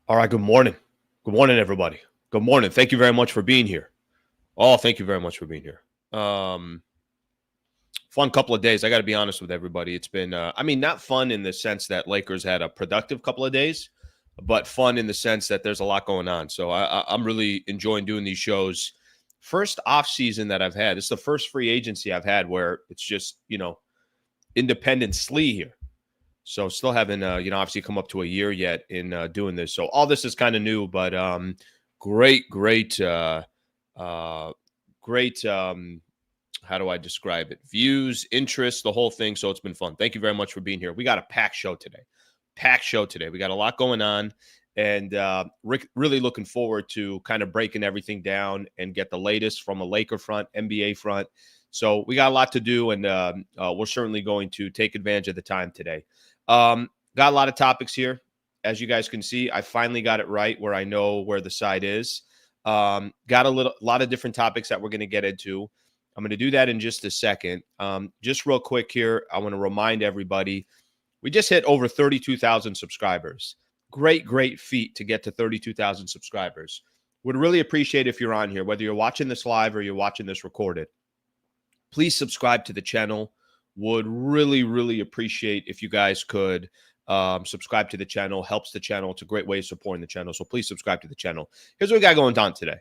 All right, good morning. Good morning, everybody. Good morning. Thank you very much for being here. Oh, thank you very much for being here. Fun couple of days. I got to be honest with everybody. It's been, not fun in the sense that Lakers had a productive couple of days, but fun in the sense that there's a lot going on. So I'm really enjoying doing these shows. First off season that I've had. It's the first free agency I've had where it's just, independent Slee here. So still haven't, obviously come up to a year yet in doing this. So all this is kind of new, but great, great, great. How do I describe it? Views, interest, the whole thing. So it's been fun. Thank you very much for being here. We got a packed show today. We got a lot going on. And Rick, really looking forward to kind of breaking everything down and get the latest from a Laker front, NBA front. So we got a lot to do, and we're certainly going to take advantage of the time today. Got a lot of topics here. As you guys can see, I finally got it right where I know where the side is. Got a lot of different topics that we're going to get into. I'm going to do that in just a second. Just real quick here, I want to remind everybody, we just hit over 32,000 subscribers. Great, great feat to get to 32,000 subscribers. Would really appreciate if you're on here, whether you're watching this live or you're watching this recorded. Please subscribe to the channel. Would really, really appreciate if you guys could subscribe to the channel. Helps the channel. It's a great way of supporting the channel. So please subscribe to the channel. Here's what we got going on today.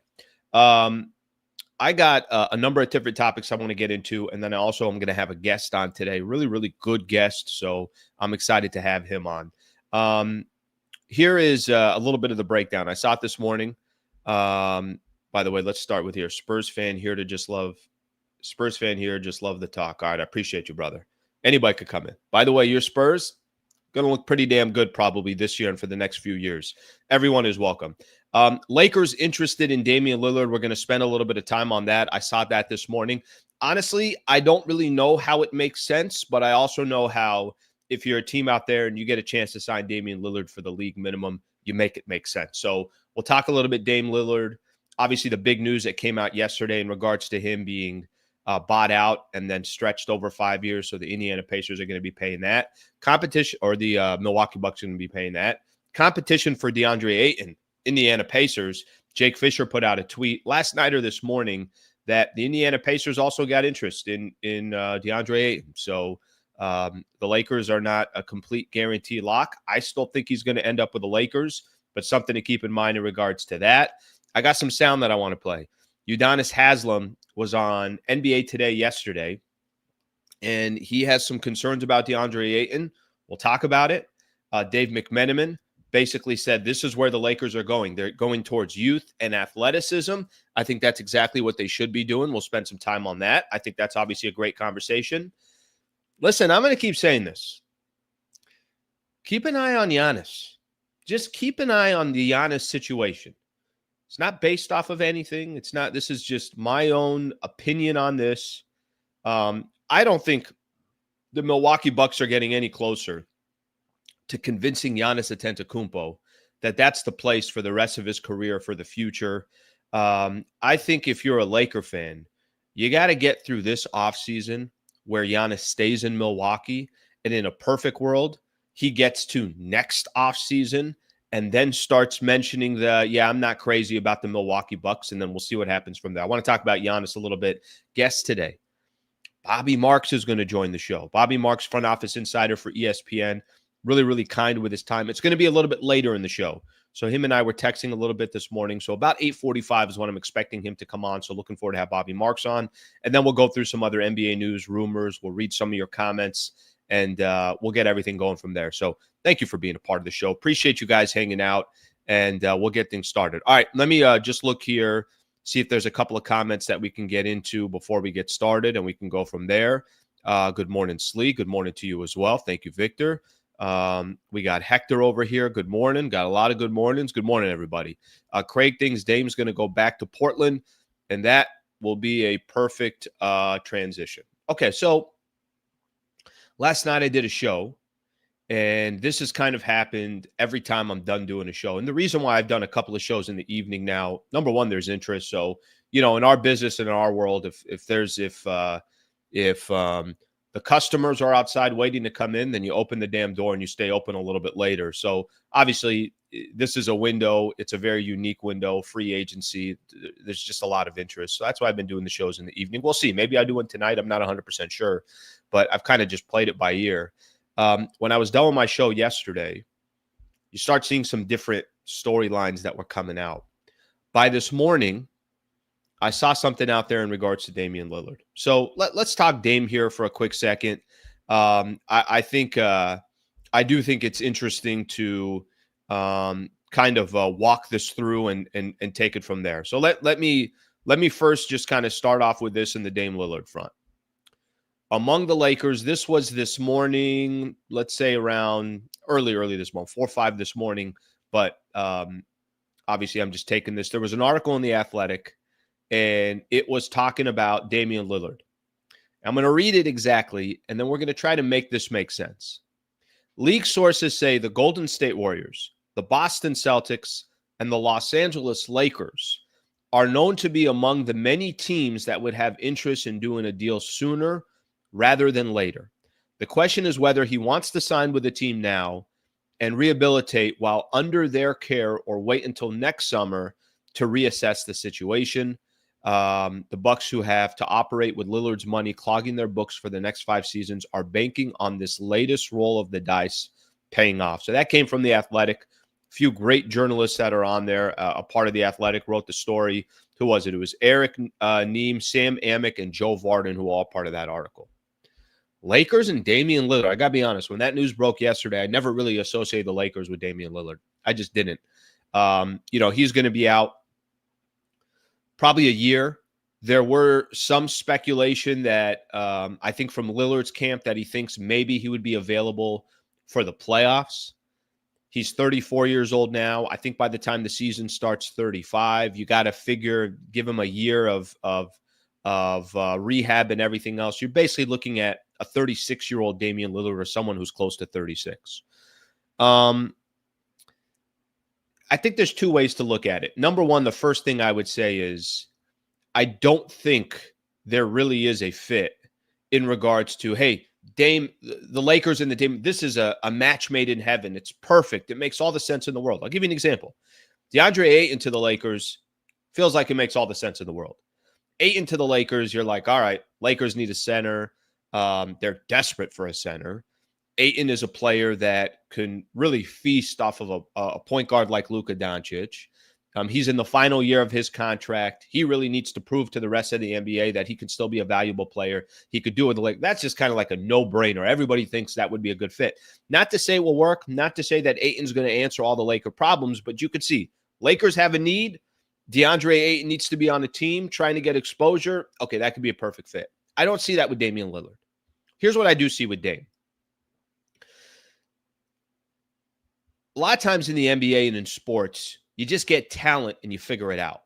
I got a number of different topics I want to get into. And then I'm going to have a guest on today. Really, really good guest. So I'm excited to have him on. Here is a little bit of the breakdown. I saw it this morning. By the way, let's start with here. Spurs fan here, just love the talk. All right, I appreciate you, brother. Anybody could come in. By the way, your Spurs going to look pretty damn good probably this year and for the next few years. Everyone is welcome. Lakers interested in Damian Lillard. We're going to spend a little bit of time on that. I saw that this morning. Honestly, I don't really know how it makes sense, but I also know how if you're a team out there and you get a chance to sign Damian Lillard for the league minimum, you make it make sense. So we'll talk a little bit Dame Lillard. Obviously, the big news that came out yesterday in regards to him being bought out and then stretched over 5 years. So the Indiana Pacers are going to be paying that. Competition, or the Milwaukee Bucks are going to be paying that. Competition for Deandre Ayton, Indiana Pacers. Jake Fisher put out a tweet last night or this morning that the Indiana Pacers also got interest in Deandre Ayton. So the Lakers are not a complete guarantee lock. I still think he's going to end up with the Lakers, but something to keep in mind in regards to that. I got some sound that I want to play. Udonis Haslem was on NBA Today yesterday, and he has some concerns about DeAndre Ayton. We'll talk about it. Dave McMenamin basically said this is where the Lakers are going. They're going towards youth and athleticism. I think that's exactly what they should be doing. We'll spend some time on that. I think that's obviously a great conversation. Listen, I'm going to keep saying this. Keep an eye on Giannis. Just keep an eye on the Giannis situation. It's not based off of anything. This is just my own opinion on this. I don't think the Milwaukee Bucks are getting any closer to convincing Giannis Antetokounmpo that that's the place for the rest of his career for the future. I think if you're a Laker fan, you got to get through this offseason where Giannis stays in Milwaukee, and in a perfect world, he gets to next offseason and then starts mentioning I'm not crazy about the Milwaukee Bucks, and then we'll see what happens from there. I want to talk about Giannis a little bit. Guest today, Bobby Marks is going to join the show. Bobby Marks, front office insider for ESPN, really, really kind with his time. It's going to be a little bit later in the show. So him and I were texting a little bit this morning. So about 8:45 is when I'm expecting him to come on. So looking forward to have Bobby Marks on. And then we'll go through some other NBA news, rumors. We'll read some of your comments, and we'll get everything going from there. So thank you for being a part of the show. Appreciate you guys hanging out, and we'll get things started. All right, let me just look here, see if there's a couple of comments that we can get into before we get started, and we can go from there. Good morning, Slee. Good morning to you as well. Thank you, Victor. We got Hector over here. Good morning. Got a lot of good mornings. Good morning, everybody. Craig thinks Dame's going to go back to Portland, and that will be a perfect transition. Okay, so last night I did a show, and this has kind of happened every time I'm done doing a show. And the reason why I've done a couple of shows in the evening now, number one, there's interest. So, in our business and in our world, if the customers are outside waiting to come in, then you open the damn door and you stay open a little bit later. So obviously this is a window. It's a very unique window, free agency. There's just a lot of interest. So that's why I've been doing the shows in the evening. We'll see. Maybe I do one tonight. I'm not 100% sure, but I've kind of just played it by ear. When I was done with my show yesterday, you start seeing some different storylines that were coming out. By this morning, I saw something out there in regards to Damian Lillard. So let's talk Dame here for a quick second. I do think it's interesting to kind of walk this through and take it from there. So let me first just kind of start off with this in the Dame Lillard front. Among the Lakers, this was this morning, let's say around early this morning, 4 or 5 this morning. But obviously, I'm just taking this. There was an article in The Athletic, and it was talking about Damian Lillard. I'm going to read it exactly, and then we're going to try to make this make sense. League sources say the Golden State Warriors, the Boston Celtics, and the Los Angeles Lakers are known to be among the many teams that would have interest in doing a deal sooner rather than later. The question is whether he wants to sign with the team now and rehabilitate while under their care, or wait until next summer to reassess the situation. The Bucks, who have to operate with Lillard's money clogging their books for the next 5 seasons, are banking on this latest roll of the dice paying off. So that came from The Athletic. A few great journalists that are on there. A part of The Athletic wrote the story. Who was it? It was Eric Neem, Sam Amick, and Joe Varden, who were all part of that article. Lakers and Damian Lillard. I got to be honest. When that news broke yesterday, I never really associated the Lakers with Damian Lillard. I just didn't. He's going to be out probably a year. There were some speculation that I think from Lillard's camp that he thinks maybe he would be available for the playoffs. He's 34 years old now. I think by the time the season starts, 35. You got to figure, give him a year of rehab and everything else. You're basically looking at a 36-year-old Damian Lillard or someone who's close to 36. I think there's 2 ways to look at it. Number one, the first thing I would say is I don't think there really is a fit in regards to, hey, Dame, the Lakers and the Dame, this is a match made in heaven. It's perfect. It makes all the sense in the world. I'll give you an example. DeAndre Ayton to the Lakers feels like it makes all the sense in the world. Ayton to the Lakers, you're like, all right, Lakers need a center. They're desperate for a center. Ayton is a player that can really feast off of a point guard like Luka Doncic. He's in the final year of his contract. He really needs to prove to the rest of the NBA that he can still be a valuable player. He could do it. That's just kind of like a no-brainer. Everybody thinks that would be a good fit. Not to say it will work. Not to say that Ayton's going to answer all the Laker problems, but you could see Lakers have a need. DeAndre Ayton needs to be on the team trying to get exposure. Okay, that could be a perfect fit. I don't see that with Damian Lillard. Here's what I do see with Dame. A lot of times in the NBA and in sports, you just get talent and you figure it out.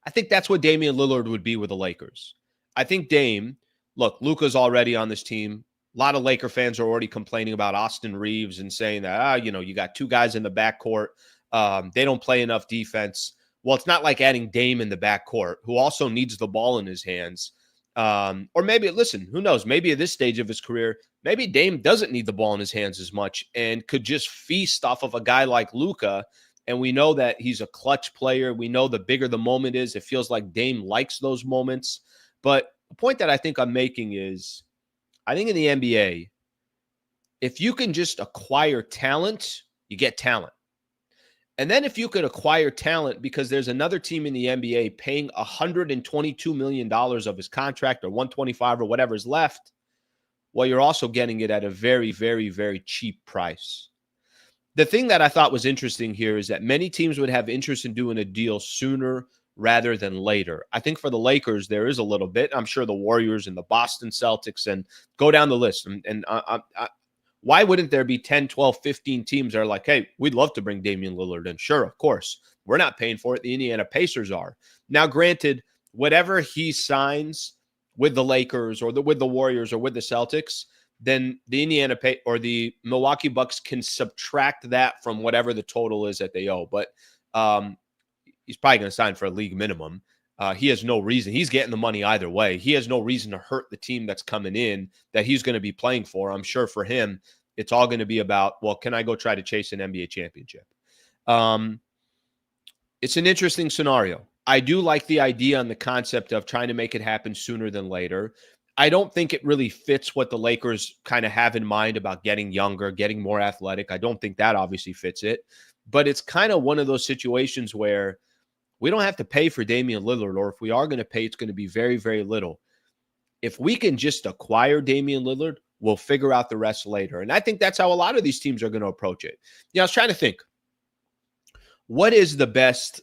I think that's what Damian Lillard would be with the Lakers. I think Dame, look, Luka's already on this team. A lot of Laker fans are already complaining about Austin Reeves and saying that, you got 2 guys in the backcourt. They don't play enough defense. Well, it's not like adding Dame in the backcourt, who also needs the ball in his hands. Or maybe, listen, who knows? Maybe at this stage of his career, maybe Dame doesn't need the ball in his hands as much and could just feast off of a guy like Luka. And we know that he's a clutch player. We know the bigger the moment is, it feels like Dame likes those moments. But the point that I think I'm making is, I think in the NBA, if you can just acquire talent, you get talent. And then if you could acquire talent because there's another team in the NBA paying $122 million of his contract, or $125 or whatever is left, well, you're also getting it at a very, very, very cheap price. The thing that I thought was interesting here is that many teams would have interest in doing a deal sooner rather than later. I think for the Lakers, there is a little bit. I'm sure the Warriors and the Boston Celtics, and go down the list. And why wouldn't there be 10, 12, 15 teams that are like, hey, we'd love to bring Damian Lillard in? Sure, of course. We're not paying for it. The Indiana Pacers are. Now, granted, whatever he signs with the Lakers or with the Warriors or with the Celtics, then the the Milwaukee Bucks can subtract that from whatever the total is that they owe. But he's probably going to sign for a league minimum. He has no reason. He's getting the money either way. He has no reason to hurt the team that's coming in that he's going to be playing for. I'm sure for him, it's all going to be about, well, can I go try to chase an NBA championship? It's an interesting scenario. I do like the idea and the concept of trying to make it happen sooner than later. I don't think it really fits what the Lakers kind of have in mind about getting younger, getting more athletic. I don't think that obviously fits it. But it's kind of one of those situations where we don't have to pay for Damian Lillard, or if we are going to pay, it's going to be very, very little. If we can just acquire Damian Lillard, we'll figure out the rest later. And I think that's how a lot of these teams are going to approach it. Yeah, I was trying to think, what is the best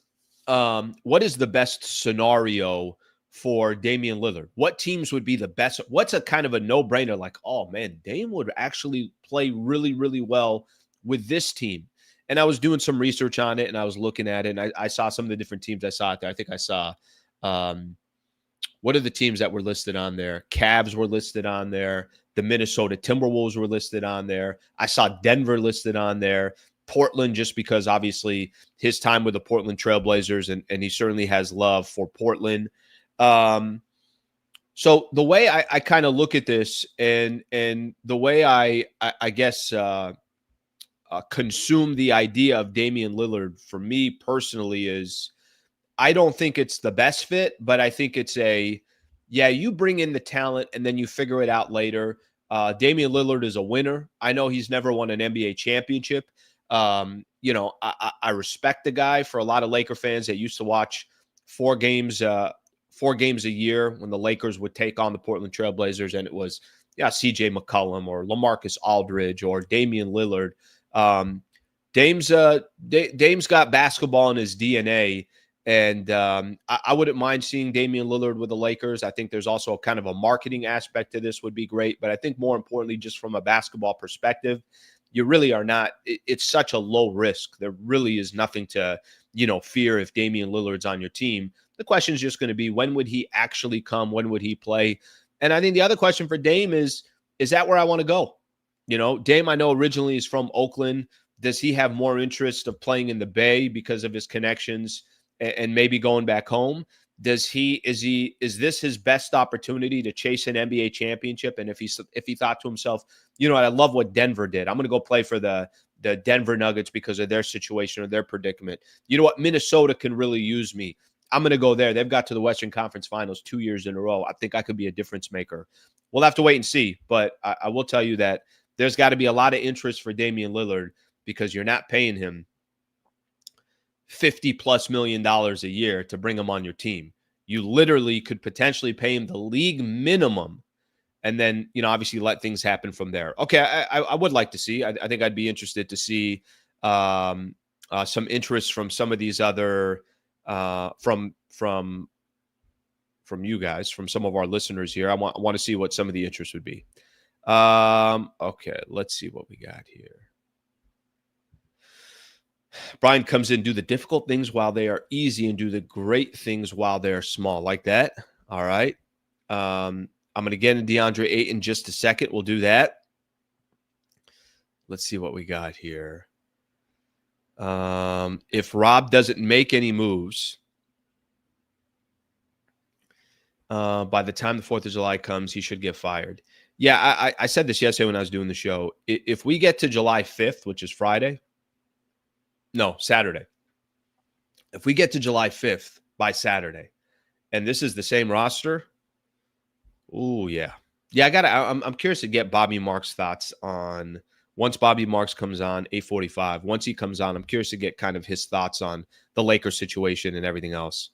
scenario for Damian Lillard? What teams would be the best? What's a kind of a no-brainer? Like, oh man, Dame would actually play really, really well with this team. And I was doing some research on it, and I was looking at it, and I saw some of the different teams I saw out there. I think I saw, what are the teams that were listed on there? Cavs were listed on there. The Minnesota Timberwolves were listed on there. I saw Denver listed on there. Portland, just because obviously his time with the Portland Trailblazers, and he certainly has love for Portland. So the way I kind of look at this, and the way I guess consume the idea of Damian Lillard for me personally is, I don't think it's the best fit, but I think it's you bring in the talent and then you figure it out later. Damian Lillard is a winner. I know he's never won an NBA championship. I respect the guy. For a lot of Laker fans that used to watch 4 games a year when the Lakers would take on the Portland Trailblazers, and it was CJ McCollum or LaMarcus Aldridge or Damian Lillard. Dame's got basketball in his DNA, and I wouldn't mind seeing Damian Lillard with the Lakers. I think there's also kind of a marketing aspect to this would be great, but I think more importantly, just from a basketball perspective, you really are not. It's such a low risk. There really is nothing to, fear if Damian Lillard's on your team. The question is just going to be, when would he actually come? When would he play? And I think the other question for Dame is that where I want to go? Dame, I know originally is from Oakland. Does he have more interest of playing in the Bay because of his connections and maybe going back home? Is this his best opportunity to chase an NBA championship? And if he thought to himself, I love what Denver did, I'm going to go play for the Denver Nuggets because of their situation or their predicament. You know what? Minnesota can really use me. I'm going to go there. They've got to the Western Conference Finals 2 years in a row. I think I could be a difference maker. We'll have to wait and see. But I will tell you that there's got to be a lot of interest for Damian Lillard, because you're not paying him $50+ million a year to bring him on your team. You literally could potentially pay him the league minimum, and then, obviously let things happen from there. Okay, I would like to see. I think I'd be interested to see some interest from some of these other from you guys, from some of our listeners here. I want to see what some of the interest would be. Okay, let's see what we got here. Brian comes in, do the difficult things while they are easy and do the great things while they're small. Like that. All right. I'm going to get into Deandre Ayton in just a second. We'll do that. Let's see what we got here. If Rob doesn't make any moves by the time the 4th of July comes, he should get fired. Yeah, I said this yesterday when I was doing the show. If we get to July 5th, which is Saturday. If we get to July 5th by Saturday, and this is the same roster, oh yeah. Yeah, I'm curious to get Bobby Marks' thoughts on, once Bobby Marks comes on, 8:45. Once he comes on, I'm curious to get kind of his thoughts on the Lakers situation and everything else.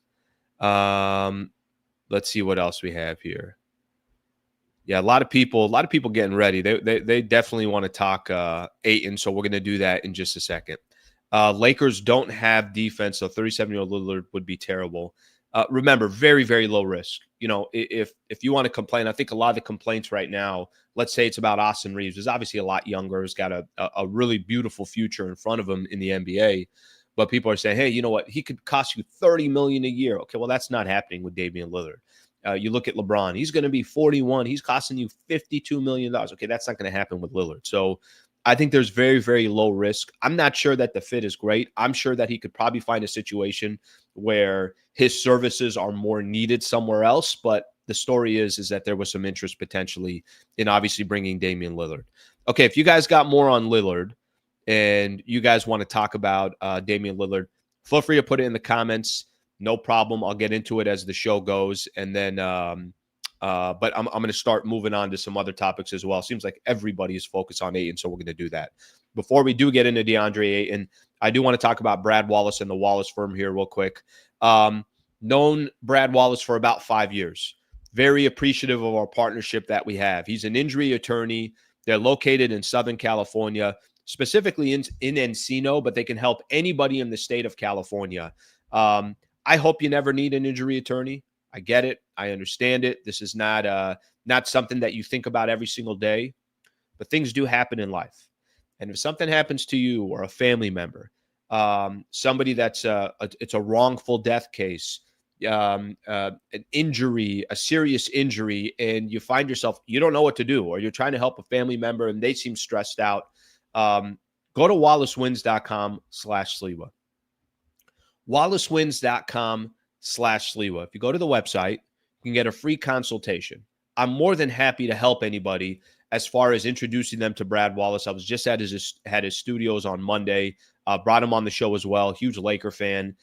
Let's see what else we have here. Yeah, a lot of people getting ready. They definitely want to talk Ayton, so we're going to do that in just a second. Lakers don't have defense, so 37-year-old Lillard would be terrible. Remember, very, very low risk. If you want to complain, I think a lot of the complaints right now, let's say it's about Austin Reeves, is obviously a lot younger, has got a really beautiful future in front of him in the NBA. But people are saying, hey, you know what? He could cost you $30 million a year. Okay, well, that's not happening with Damian Lillard. You look at LeBron. He's going to be 41. He's costing you $52 million. Okay, that's not going to happen with Lillard. So I think there's very, very low risk. I'm not sure that the fit is great. I'm sure that he could probably find a situation where his services are more needed somewhere else. But the story is that there was some interest potentially in obviously bringing Damian Lillard. Okay, if you guys got more on Lillard and you guys want to talk about Damian Lillard, feel free to put it in the comments. No problem. I'll get into it as the show goes. And then but I'm going to start moving on to some other topics as well. Seems like everybody is focused on Ayton, so we're going to do that. Before we do get into DeAndre Ayton, I do want to talk about Brad Wallace and the Wallace firm here real quick. Known Brad Wallace for about 5 years. Very appreciative of our partnership that we have. He's an injury attorney. They're located in Southern California, specifically in Encino, but they can help anybody in the state of California. I hope you never need an injury attorney. I get it. I understand it. This is not something that you think about every single day, but things do happen in life. And if something happens to you or a family member, somebody that's it's a wrongful death case, an injury, a serious injury, and you find yourself, you don't know what to do, or you're trying to help a family member and they seem stressed out, go to wallacewins.com/Sliwa. wallacewins.com/Sliwa. If you go to the website, you can get a free consultation. I'm more than happy to help anybody as far as introducing them to Brad Wallace. I was just at his studios on Monday, brought him on the show as well. Huge Laker fan.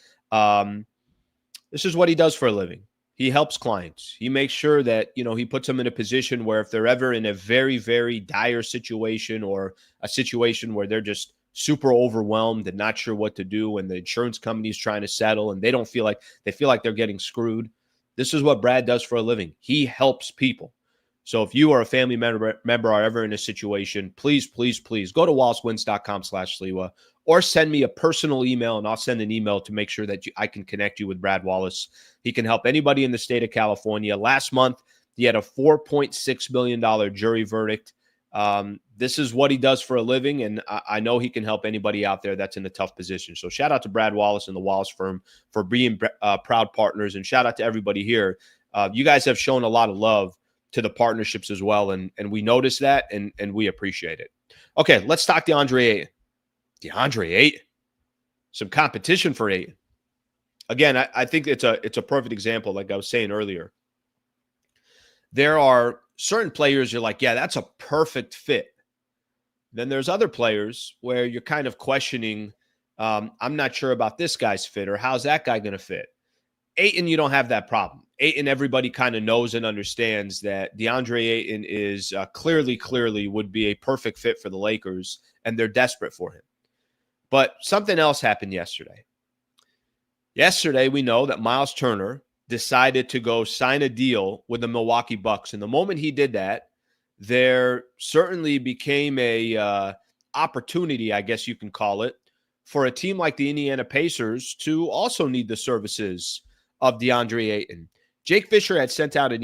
This is what he does for a living. He helps clients. He makes sure that, he puts them in a position where if they're ever in a very, very dire situation or a situation where they're just super overwhelmed and not sure what to do, and the insurance company is trying to settle and they feel like they're getting screwed. This is what Brad does for a living. He helps people. So if you or a family member are ever in a situation, please, please, please go to wallacewins.com/Sliwa or send me a personal email and I'll send an email to make sure that I can connect you with Brad Wallace. He can help anybody in the state of California. Last month, he had a $4.6 million jury verdict. This is what he does for a living, and I know he can help anybody out there that's in a tough position. So shout out to Brad Wallace and the Wallace firm for being proud partners, and shout out to everybody here. You guys have shown a lot of love to the partnerships as well, and we notice that, and we appreciate it. Okay, let's talk DeAndre Ayton. DeAndre Ayton. Some competition for Ayton. Again, I think it's a perfect example, like I was saying earlier. There are certain players you're like, yeah, that's a perfect fit. Then there's other players where you're kind of questioning, I'm not sure about this guy's fit, or how's that guy going to fit? Ayton, you don't have that problem. Ayton, everybody kind of knows and understands that DeAndre Ayton is clearly would be a perfect fit for the Lakers, and they're desperate for him. But something else happened yesterday. Yesterday, we know that Miles Turner decided to go sign a deal with the Milwaukee Bucks. And the moment he did that, there certainly became a opportunity, I guess you can call it, for a team like the Indiana Pacers to also need the services of DeAndre Ayton. Jake Fisher had sent out a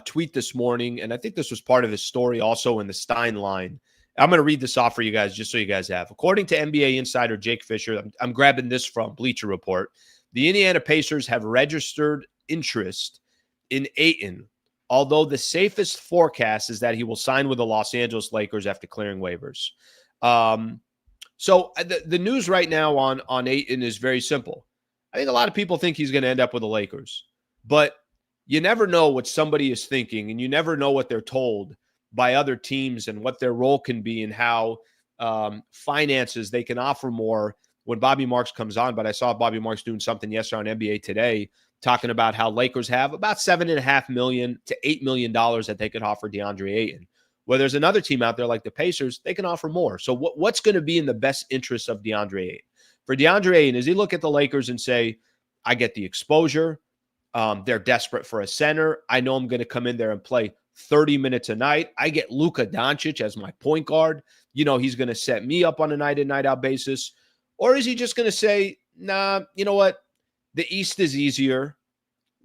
tweet this morning, and I think this was part of his story also in the Stein line. I'm going to read this off for you guys just so you guys have. According to NBA insider Jake Fisher, I'm grabbing this from Bleacher Report, the Indiana Pacers have registered interest in Ayton, although the safest forecast is that he will sign with the Los Angeles Lakers after clearing waivers. So the news right now on Ayton is very simple. I think a lot of people think he's going to end up with the Lakers, but you never know what somebody is thinking, and you never know what they're told by other teams and what their role can be and how finances they can offer more when Bobby Marks comes on. But I saw Bobby Marks doing something yesterday on NBA Today talking about how Lakers have about $7.5 million to $8 million that they could offer DeAndre Ayton. Where there's another team out there like the Pacers, they can offer more. So what's going to be in the best interest of DeAndre Ayton? For DeAndre Ayton, is he look at the Lakers and say, I get the exposure. They're desperate for a center. I know I'm going to come in there and play 30 minutes a night. I get Luka Doncic as my point guard. He's going to set me up on a night-in, night-out basis. Or is he just going to say, nah, you know what? The East is easier.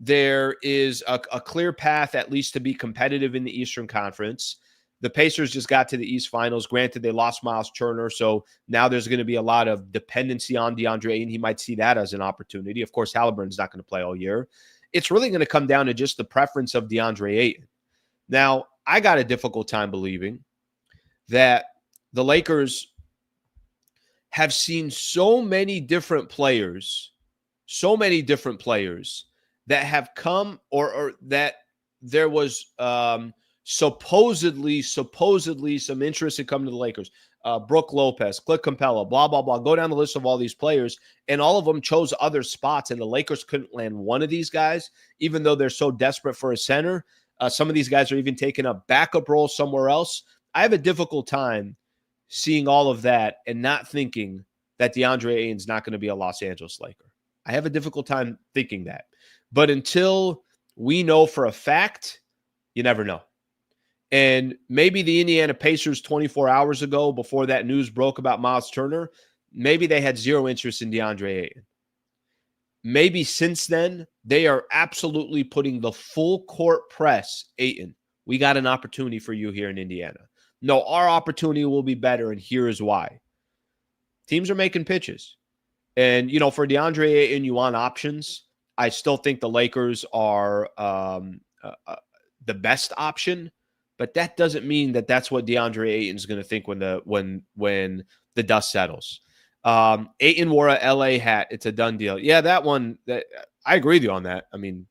There is a clear path at least to be competitive in the Eastern Conference. The Pacers just got to the East Finals. Granted, they lost Miles Turner, so now there's going to be a lot of dependency on DeAndre Ayton. He might see that as an opportunity. Of course, Halliburton's not going to play all year. It's really going to come down to just the preference of DeAndre Ayton. Now, I got a difficult time believing that the Lakers have seen so many different players that have come or that there was supposedly some interest in coming to the Lakers. Brooke Lopez, Clint Capella, blah, blah, blah. Go down the list of all these players, and all of them chose other spots, and the Lakers couldn't land one of these guys, even though they're so desperate for a center. Some of these guys are even taking a backup role somewhere else. I have a difficult time seeing all of that and not thinking that DeAndre Ayton's not going to be a Los Angeles Laker. I have a difficult time thinking that. But until we know for a fact, you never know. And maybe the Indiana Pacers 24 hours ago, before that news broke about Miles Turner, maybe they had zero interest in DeAndre Ayton. Maybe since then, they are absolutely putting the full court press. Ayton, we got an opportunity for you here in Indiana. No, our opportunity will be better, and here is why. Teams are making pitches. And, you know, for DeAndre Ayton, you want options. I still think the Lakers are the best option, but that doesn't mean that that's what DeAndre Ayton's going to think when the dust settles. Ayton wore a LA hat. It's a done deal. Yeah, that one, I agree with you on that. I mean,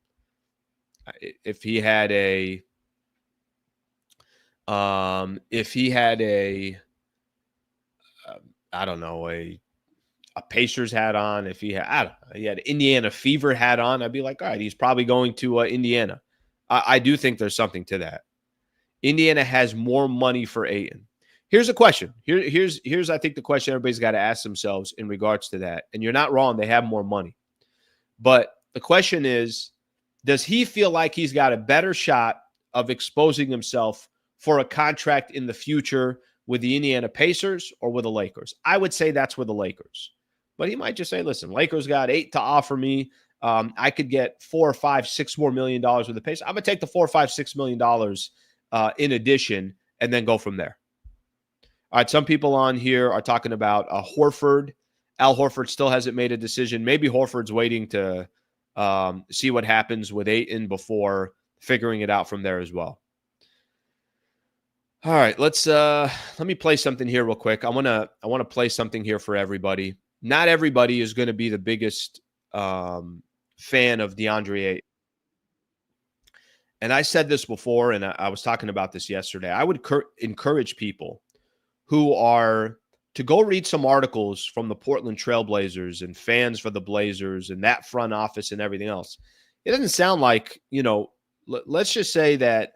if he had a I don't know, a Pacers hat on, if he had Indiana Fever hat on, I'd be like, all right, he's probably going to Indiana. I do think there's something to that. Indiana has more money for Ayton. Here's a question. Here's I think the question everybody's got to ask themselves in regards to that. And you're not wrong, they have more money. But the question is, does he feel like he's got a better shot of exposing himself for a contract in the future with the Indiana Pacers or with the Lakers? I would say that's with the Lakers. But he might just say, listen, Lakers got 8 to offer me. I could get $4 or $5, $6 more million with the Pacers. I'm going to take the $4 or $5, $6 million in addition and then go from there. All right, some people on here are talking about Horford. Al Horford still hasn't made a decision. Maybe Horford's waiting to see what happens with Ayton before figuring it out from there as well. All right, let me play something here real quick. I want to play something here for everybody. Not everybody is going to be the biggest fan of DeAndre Ayton. And I said this before, and I was talking about this yesterday. I would encourage people who are to go read some articles from the Portland Trailblazers and fans for the Blazers and that front office and everything else. It doesn't sound like, let's just say that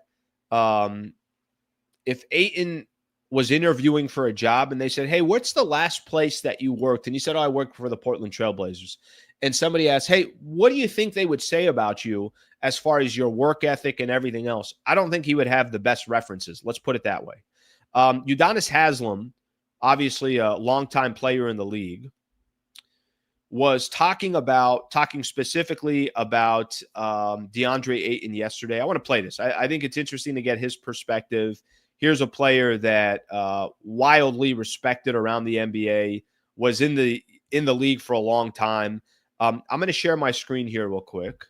if Ayton was interviewing for a job and they said, hey, what's the last place that you worked? And he said, I worked for the Portland Trailblazers. And somebody asked, hey, what do you think they would say about you as far as your work ethic and everything else? I don't think he would have the best references. Let's put it that way. Udonis Haslem, obviously a longtime player in the league, was talking specifically about DeAndre Ayton yesterday. I want to play this. I think it's interesting to get his perspective. Here's a player that wildly respected around the NBA, was in the league for a long time. I'm going to share my screen here real quick,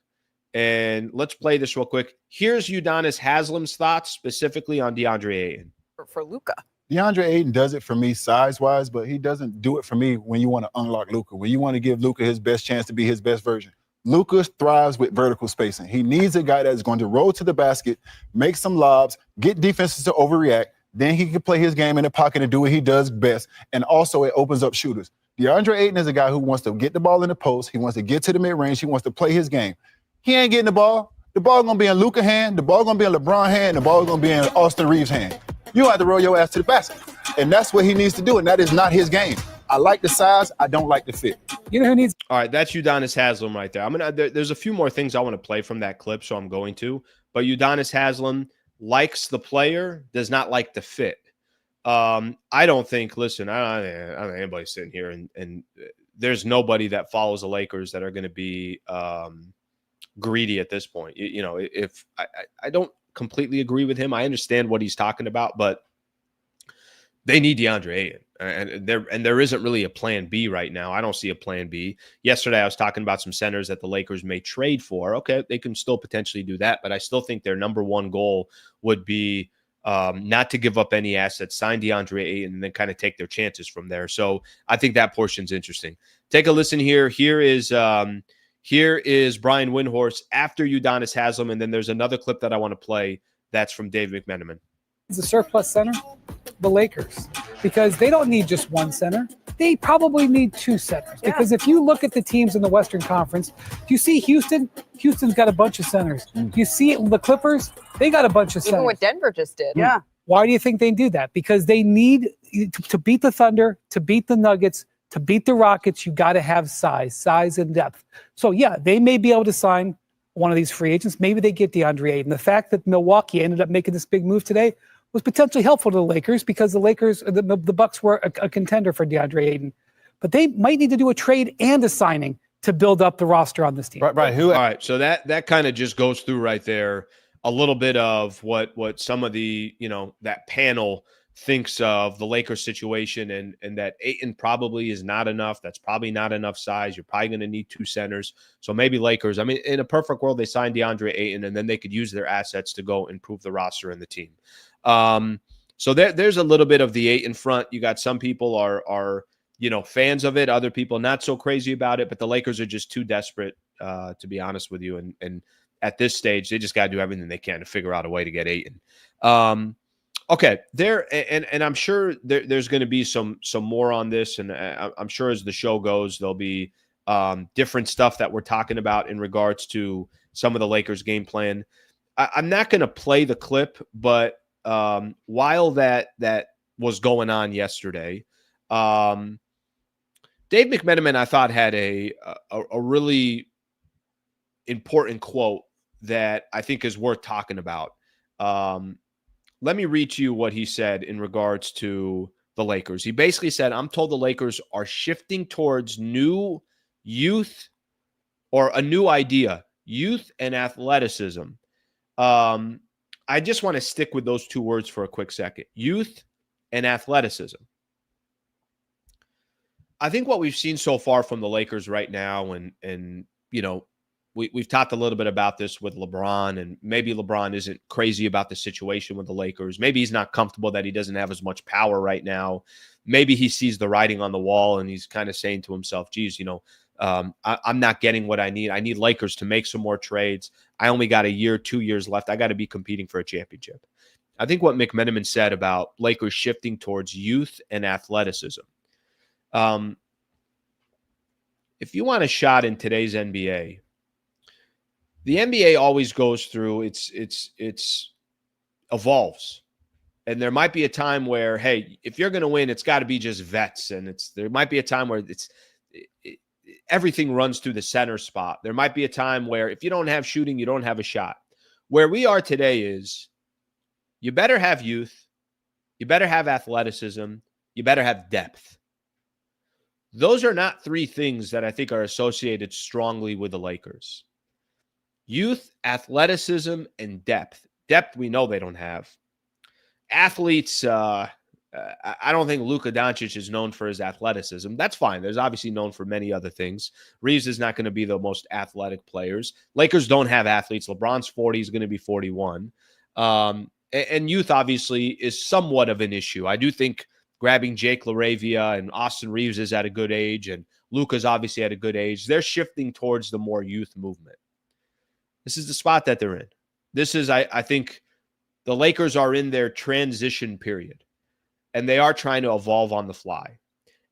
and let's play this real quick. Here's Udonis Haslem's thoughts specifically on DeAndre Ayton. For Luka. DeAndre Ayton does it for me size-wise, but he doesn't do it for me when you want to unlock Luka, when you want to give Luka his best chance to be his best version. Luka thrives with vertical spacing. He needs a guy that's going to roll to the basket, make some lobs, get defenses to overreact. Then he can play his game in the pocket and do what he does best. And also it opens up shooters. DeAndre Ayton is a guy who wants to get the ball in the post. He wants to get to the mid-range. He wants to play his game. He ain't getting the ball. The ball going to be in Luka's hand. The ball going to be in LeBron's hand. The ball going to be in Austin Reeves' hand. You have to roll your ass to the basket. And that's what he needs to do, and that is not his game. I like the size. I don't like the fit. You know who needs? All right, that's Udonis Haslem right there. There's a few more things I want to play from that clip, so I'm going to. But Udonis Haslem likes the player, does not like the fit. I don't think. Listen, I don't think anybody's sitting here, and there's nobody that follows the Lakers that are going to be greedy at this point. If I don't completely agree with him. I understand what he's talking about, but they need DeAndre Ayton, and there isn't really a plan B right now. I don't see a plan B. Yesterday, I was talking about some centers that the Lakers may trade for. Okay, they can still potentially do that, but I still think their number one goal would be not to give up any assets, sign DeAndre Ayton, and then kind of take their chances from there. So I think that portion's interesting. Take a listen here. Here is Brian Windhorst after Udonis Haslem, and then there's another clip that I want to play that's from Dave McMenamin. Is a surplus center? The Lakers, because they don't need just one center. They probably need two centers, because if you look at the teams in the Western Conference, do you see Houston? Houston's got a bunch of centers. Do you see it, the Clippers? They got a bunch of centers. Even what Denver just did. Yeah. Why do you think they do that? Because they need to beat the Thunder, to beat the Nuggets, to beat the Rockets. You got to have size and depth. So yeah, they may be able to sign one of these free agents. Maybe they get DeAndre Ayton. The fact that Milwaukee ended up making this big move today was potentially helpful to the Lakers, because the Bucks were a contender for DeAndre Ayton. But they might need to do a trade and a signing to build up the roster on this team. Right. All right. So that kind of just goes through right there a little bit of what some of the, that panel thinks of the Lakers situation, and that Ayton probably is not enough. That's probably not enough size. You're probably going to need two centers. So maybe Lakers, in a perfect world, they sign DeAndre Ayton, and then they could use their assets to go improve the roster and the team. So there's a little bit of the Ayton front. You got some people are fans of it, other people not so crazy about it, but the Lakers are just too desperate, to be honest with you. And at this stage, they just got to do everything they can to figure out a way to get Ayton. Okay, and I'm sure there's going to be some more on this, and I'm sure as the show goes, there'll be different stuff that we're talking about in regards to some of the Lakers game plan. I'm not going to play the clip, but while that was going on yesterday, Dave McMenamin, I thought, had a really important quote that I think is worth talking about. Let me read to you what he said in regards to the Lakers. He basically said, I'm told the Lakers are shifting towards new youth, or a new idea, youth and athleticism. I just want to stick with those two words for a quick second. Youth and athleticism. I think what we've seen so far from the Lakers right now, and we've talked a little bit about this with LeBron, and maybe LeBron isn't crazy about the situation with the Lakers. Maybe he's not comfortable that he doesn't have as much power right now. Maybe he sees the writing on the wall and he's kind of saying to himself, geez, I'm not getting what I need. I need Lakers to make some more trades. I only got a year, 2 years left. I got to be competing for a championship. I think what McMenamin said about Lakers shifting towards youth and athleticism. If you want a shot in today's NBA, the NBA always goes through it's evolves. And there might be a time where, hey, if you're going to win, it's got to be just vets. And there might be a time where everything runs through the center spot. There might be a time where if you don't have shooting, you don't have a shot. Where we are today is you better have youth, you better have athleticism, you better have depth. Those are not three things that I think are associated strongly with the Lakers. Youth, athleticism, and depth. Depth we know they don't have. Athletes, I don't think Luka Doncic is known for his athleticism. That's fine. There's obviously known for many other things. Reeves is not going to be the most athletic players. Lakers don't have athletes. LeBron's 40. He's going to be 41. And youth obviously is somewhat of an issue. I do think grabbing Jake LaRavia and Austin Reeves is at a good age, and Luka's obviously at a good age. They're shifting towards the more youth movement. This is the spot that they're in. This is, I think, the Lakers are in their transition period, and they are trying to evolve on the fly.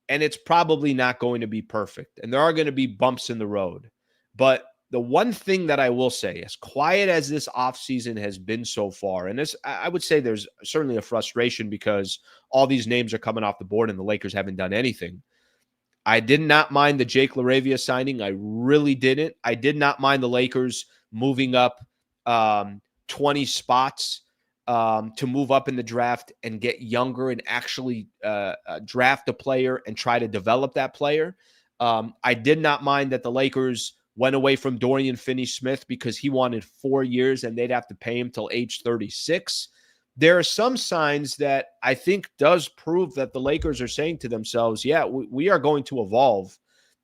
And it's probably not going to be perfect, and there are going to be bumps in the road. But the one thing that I will say, as quiet as this offseason has been so far, and this, I would say there's certainly a frustration because all these names are coming off the board and the Lakers haven't done anything. I did not mind the Jake LaRavia signing. I really didn't. I did not mind the Lakers moving up 20 spots to move up in the draft and get younger and actually draft a player and try to develop that player. I did not mind that the Lakers went away from Dorian Finney-Smith because he wanted 4 years and they'd have to pay him till age 36. There are some signs that I think does prove that the Lakers are saying to themselves, yeah, we are going to evolve.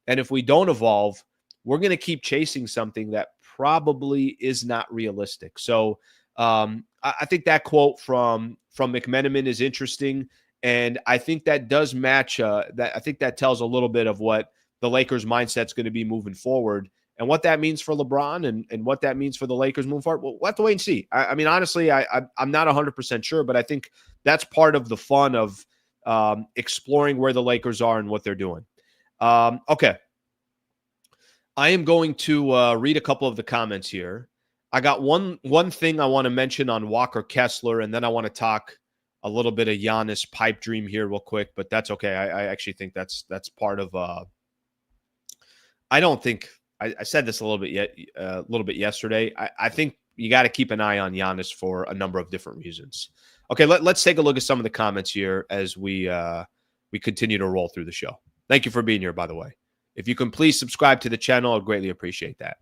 And if we don't evolve, we're going to keep chasing something that probably is not realistic. So I think that quote from McMenamin is interesting, and I think that does match. I think that tells a little bit of what the Lakers' mindset's going to be moving forward, and what that means for LeBron, and what that means for the Lakers moving forward. We'll have to wait and see. I mean, honestly, I'm not 100% sure, but I think that's part of the fun of exploring where the Lakers are and what they're doing. Okay. I am going to read a couple of the comments here. I got one thing I want to mention on Walker Kessler, and then I want to talk a little bit of Giannis pipe dream here real quick, but that's okay. I actually think that's part of I don't think I said this a little bit yesterday. I think you got to keep an eye on Giannis for a number of different reasons. Okay, let's take a look at some of the comments here as we continue to roll through the show. Thank you for being here, by the way. If you can please subscribe to the channel, I'd greatly appreciate that.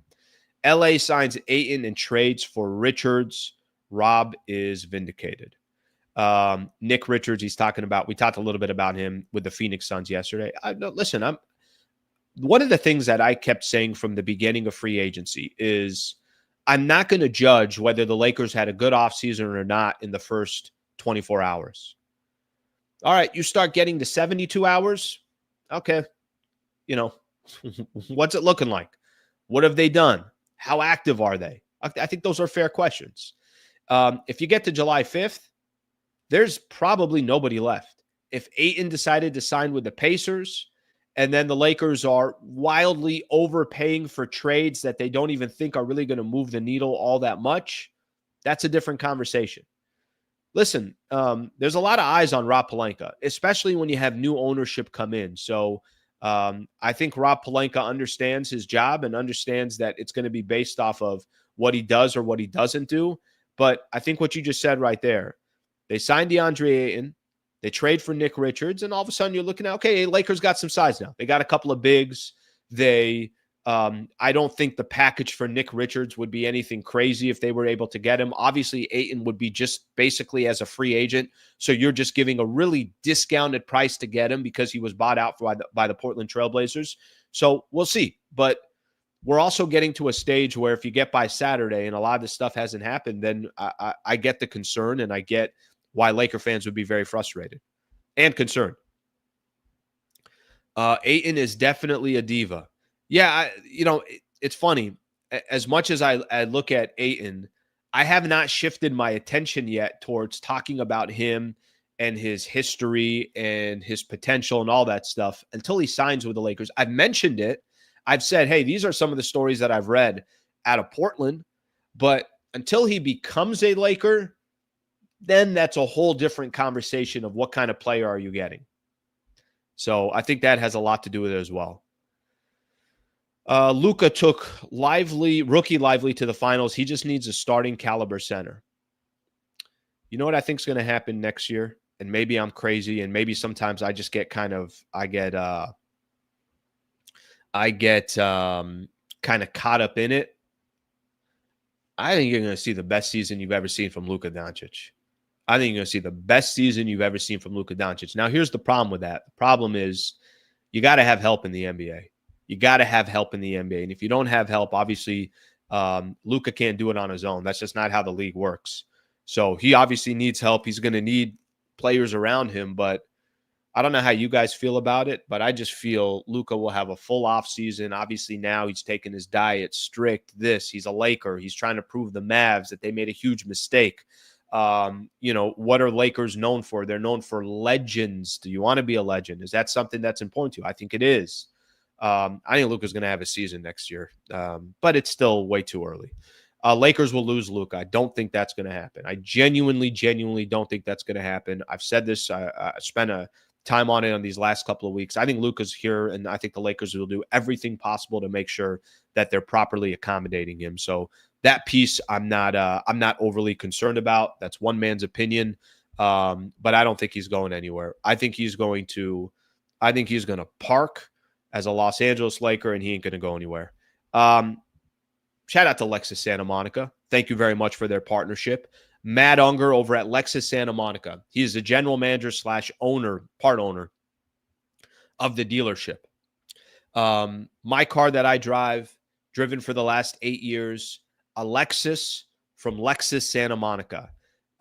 LA signs Ayton and trades for Richards. Rob is vindicated. Nick Richards, we talked a little bit about him with the Phoenix Suns yesterday. Listen, one of the things that I kept saying from the beginning of free agency is I'm not going to judge whether the Lakers had a good offseason or not in the first 24 hours. All right, you start getting to 72 hours. Okay. What's it looking like? What have they done? How active are they? I think those are fair questions. If you get to July 5th, there's probably nobody left. If Ayton decided to sign with the Pacers, and then the Lakers are wildly overpaying for trades that they don't even think are really going to move the needle all that much, that's a different conversation. Listen, there's a lot of eyes on Rob Pelinka, especially when you have new ownership come in. So I think Rob Pelinka understands his job and understands that it's going to be based off of what he does or what he doesn't do. But I think what you just said right there, they signed DeAndre Ayton, they trade for Nick Richards, and all of a sudden you're looking at, okay, Lakers got some size now. They got a couple of bigs. I don't think the package for Nick Richards would be anything crazy if they were able to get him. Obviously, Ayton would be just basically as a free agent. So you're just giving a really discounted price to get him because he was bought out by the Portland Trailblazers. So we'll see. But we're also getting to a stage where if you get by Saturday and a lot of this stuff hasn't happened, then I get the concern, and I get why Laker fans would be very frustrated and concerned. Ayton is definitely a diva. Yeah, it's funny. As much as I look at Ayton, I have not shifted my attention yet towards talking about him and his history and his potential and all that stuff until he signs with the Lakers. I've mentioned it. I've said, hey, these are some of the stories that I've read out of Portland. But until he becomes a Laker, then that's a whole different conversation of what kind of player are you getting. So I think that has a lot to do with it as well. Luka took rookie Lively to the finals. He just needs a starting caliber center. You know what I think is going to happen next year? And maybe I'm crazy, and maybe sometimes I just get kind of caught up in it. I think you're going to see the best season you've ever seen from Luka Doncic. I think you're going to see the best season you've ever seen from Luka Doncic. Now, here's the problem with that. The problem is you got to have help in the NBA. You got to have help in the NBA. And if you don't have help, obviously, Luka can't do it on his own. That's just not how the league works. So he obviously needs help. He's going to need players around him. But I don't know how you guys feel about it, but I just feel Luka will have a full offseason. Obviously, now he's taking his diet strict. He's a Laker. He's trying to prove the Mavs that they made a huge mistake. What are Lakers known for? They're known for legends. Do you want to be a legend? Is that something that's important to you? I think it is. I think Luka's going to have a season next year, but it's still way too early. Lakers will lose Luka. I don't think that's going to happen. I genuinely don't think that's going to happen. I've said this. I spent a time on it on these last couple of weeks. I think Luka's here, and I think the Lakers will do everything possible to make sure that they're properly accommodating him. So that piece, I'm not overly concerned about. That's one man's opinion, but I don't think he's going anywhere. I think he's going to park as a Los Angeles Laker, and he ain't going to go anywhere. Shout out to Lexus Santa Monica. Thank you very much for their partnership. Matt Unger over at Lexus Santa Monica. He is the general manager / owner, part owner of the dealership. My car that I driven for the last 8 years, a Lexus from Lexus Santa Monica.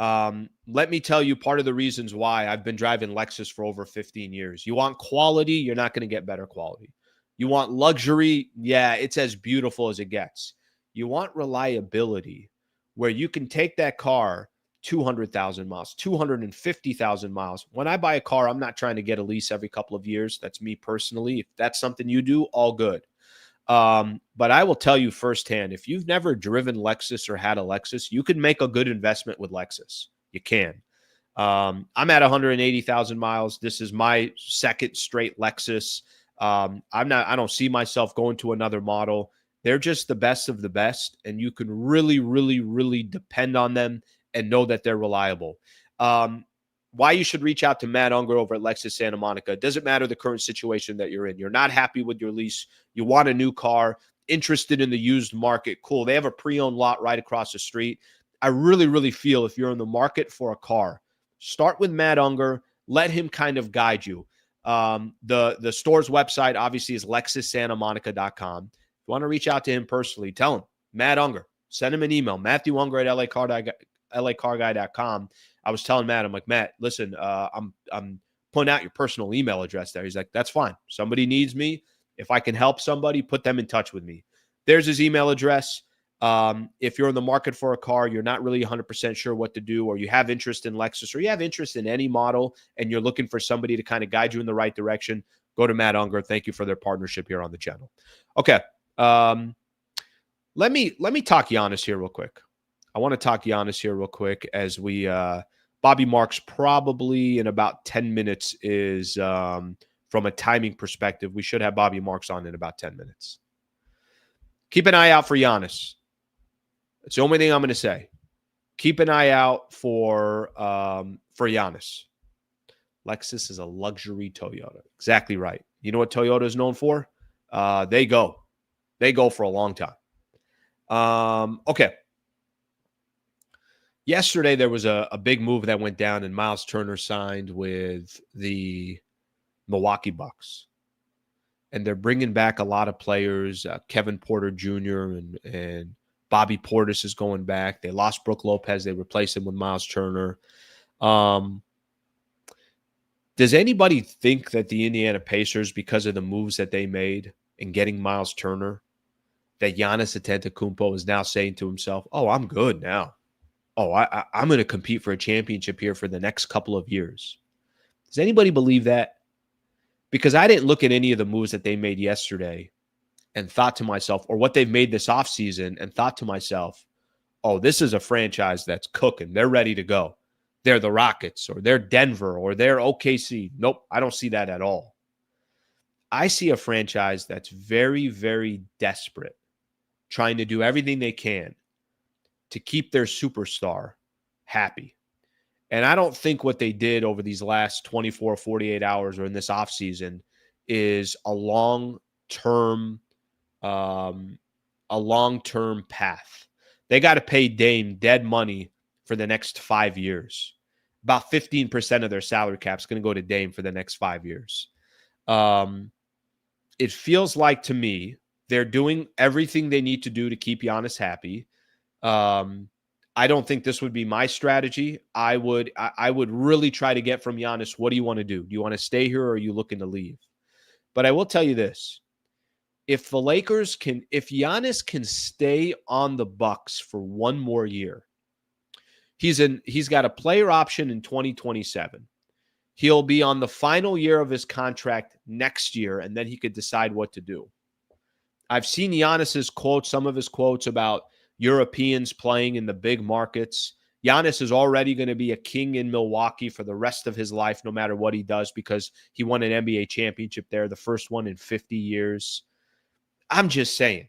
Let me tell you part of the reasons why I've been driving Lexus for over 15 years. You want quality, you're not going to get better quality. You want luxury, yeah, it's as beautiful as it gets. You want reliability, where you can take that car 200,000 miles, 250,000 miles. When I buy a car, I'm not trying to get a lease every couple of years. That's me personally. If that's something you do, all good. But I will tell you firsthand, if you've never driven Lexus or had a Lexus, you can make a good investment with Lexus. You can. I'm at 180,000 miles. This is my second straight Lexus. I don't see myself going to another model. They're just the best of the best, and you can really, really, really depend on them and know that they're reliable. Why you should reach out to Matt Unger over at Lexus Santa Monica. It doesn't matter the current situation that you're in. You're not happy with your lease. You want a new car, interested in the used market. Cool. They have a pre-owned lot right across the street. I really, really feel if you're in the market for a car, start with Matt Unger. Let him kind of guide you. The store's website obviously is lexussantamonica.com. If you want to reach out to him personally, tell him, Matt Unger. Send him an email, Matthew Unger at lacarguy.com. I was telling Matt, I'm like, Matt, listen, I'm putting out your personal email address there. He's like, that's fine. Somebody needs me. If I can help somebody, put them in touch with me. There's his email address. If you're in the market for a car, you're not really 100% sure what to do, or you have interest in Lexus, or you have interest in any model, and you're looking for somebody to kind of guide you in the right direction, go to Matt Unger. Thank you for their partnership here on the channel. Okay. Let me talk Giannis here real quick. I want to talk Giannis here real quick as we Bobby Marks probably in about 10 minutes is from a timing perspective. We should have Bobby Marks on in about 10 minutes. Keep an eye out for Giannis. It's the only thing I'm going to say. Keep an eye out for Giannis. Lexus is a luxury Toyota. Exactly right. You know what Toyota is known for? They go for a long time. Okay. Yesterday, there was a big move that went down, and Miles Turner signed with the Milwaukee Bucks. And they're bringing back a lot of players. Kevin Porter Jr. and Bobby Portis is going back. They lost Brook Lopez. They replaced him with Miles Turner. Does anybody think that the Indiana Pacers, because of the moves that they made in getting Miles Turner, that Giannis Antetokounmpo is now saying to himself, oh, I'm good now. Oh, I'm going to compete for a championship here for the next couple of years. Does anybody believe that? Because I didn't look at any of the moves that they made yesterday and thought to myself, or what they've made this offseason, and thought to myself, oh, this is a franchise that's cooking. They're ready to go. They're the Rockets, or they're Denver, or they're OKC. Nope, I don't see that at all. I see a franchise that's very, very desperate, trying to do everything they can to keep their superstar happy. And I don't think what they did over these last 24, 48 hours or in this offseason is a long-term path. They got to pay Dame dead money for the next 5 years. About 15% of their salary cap is going to go to Dame for the next 5 years. It feels like to me they're doing everything they need to do to keep Giannis happy. I don't think this would be my strategy. I would really try to get from Giannis, what do you want to do? Do you want to stay here, or are you looking to leave? But I will tell you this. If Giannis can stay on the Bucks for one more year, he's got a player option in 2027. He'll be on the final year of his contract next year, and then he could decide what to do. I've seen Giannis's quotes, some of his quotes about Europeans playing in the big markets. Giannis is already going to be a king in Milwaukee for the rest of his life, no matter what he does, because he won an NBA championship there, the first one in 50 years. I'm just saying,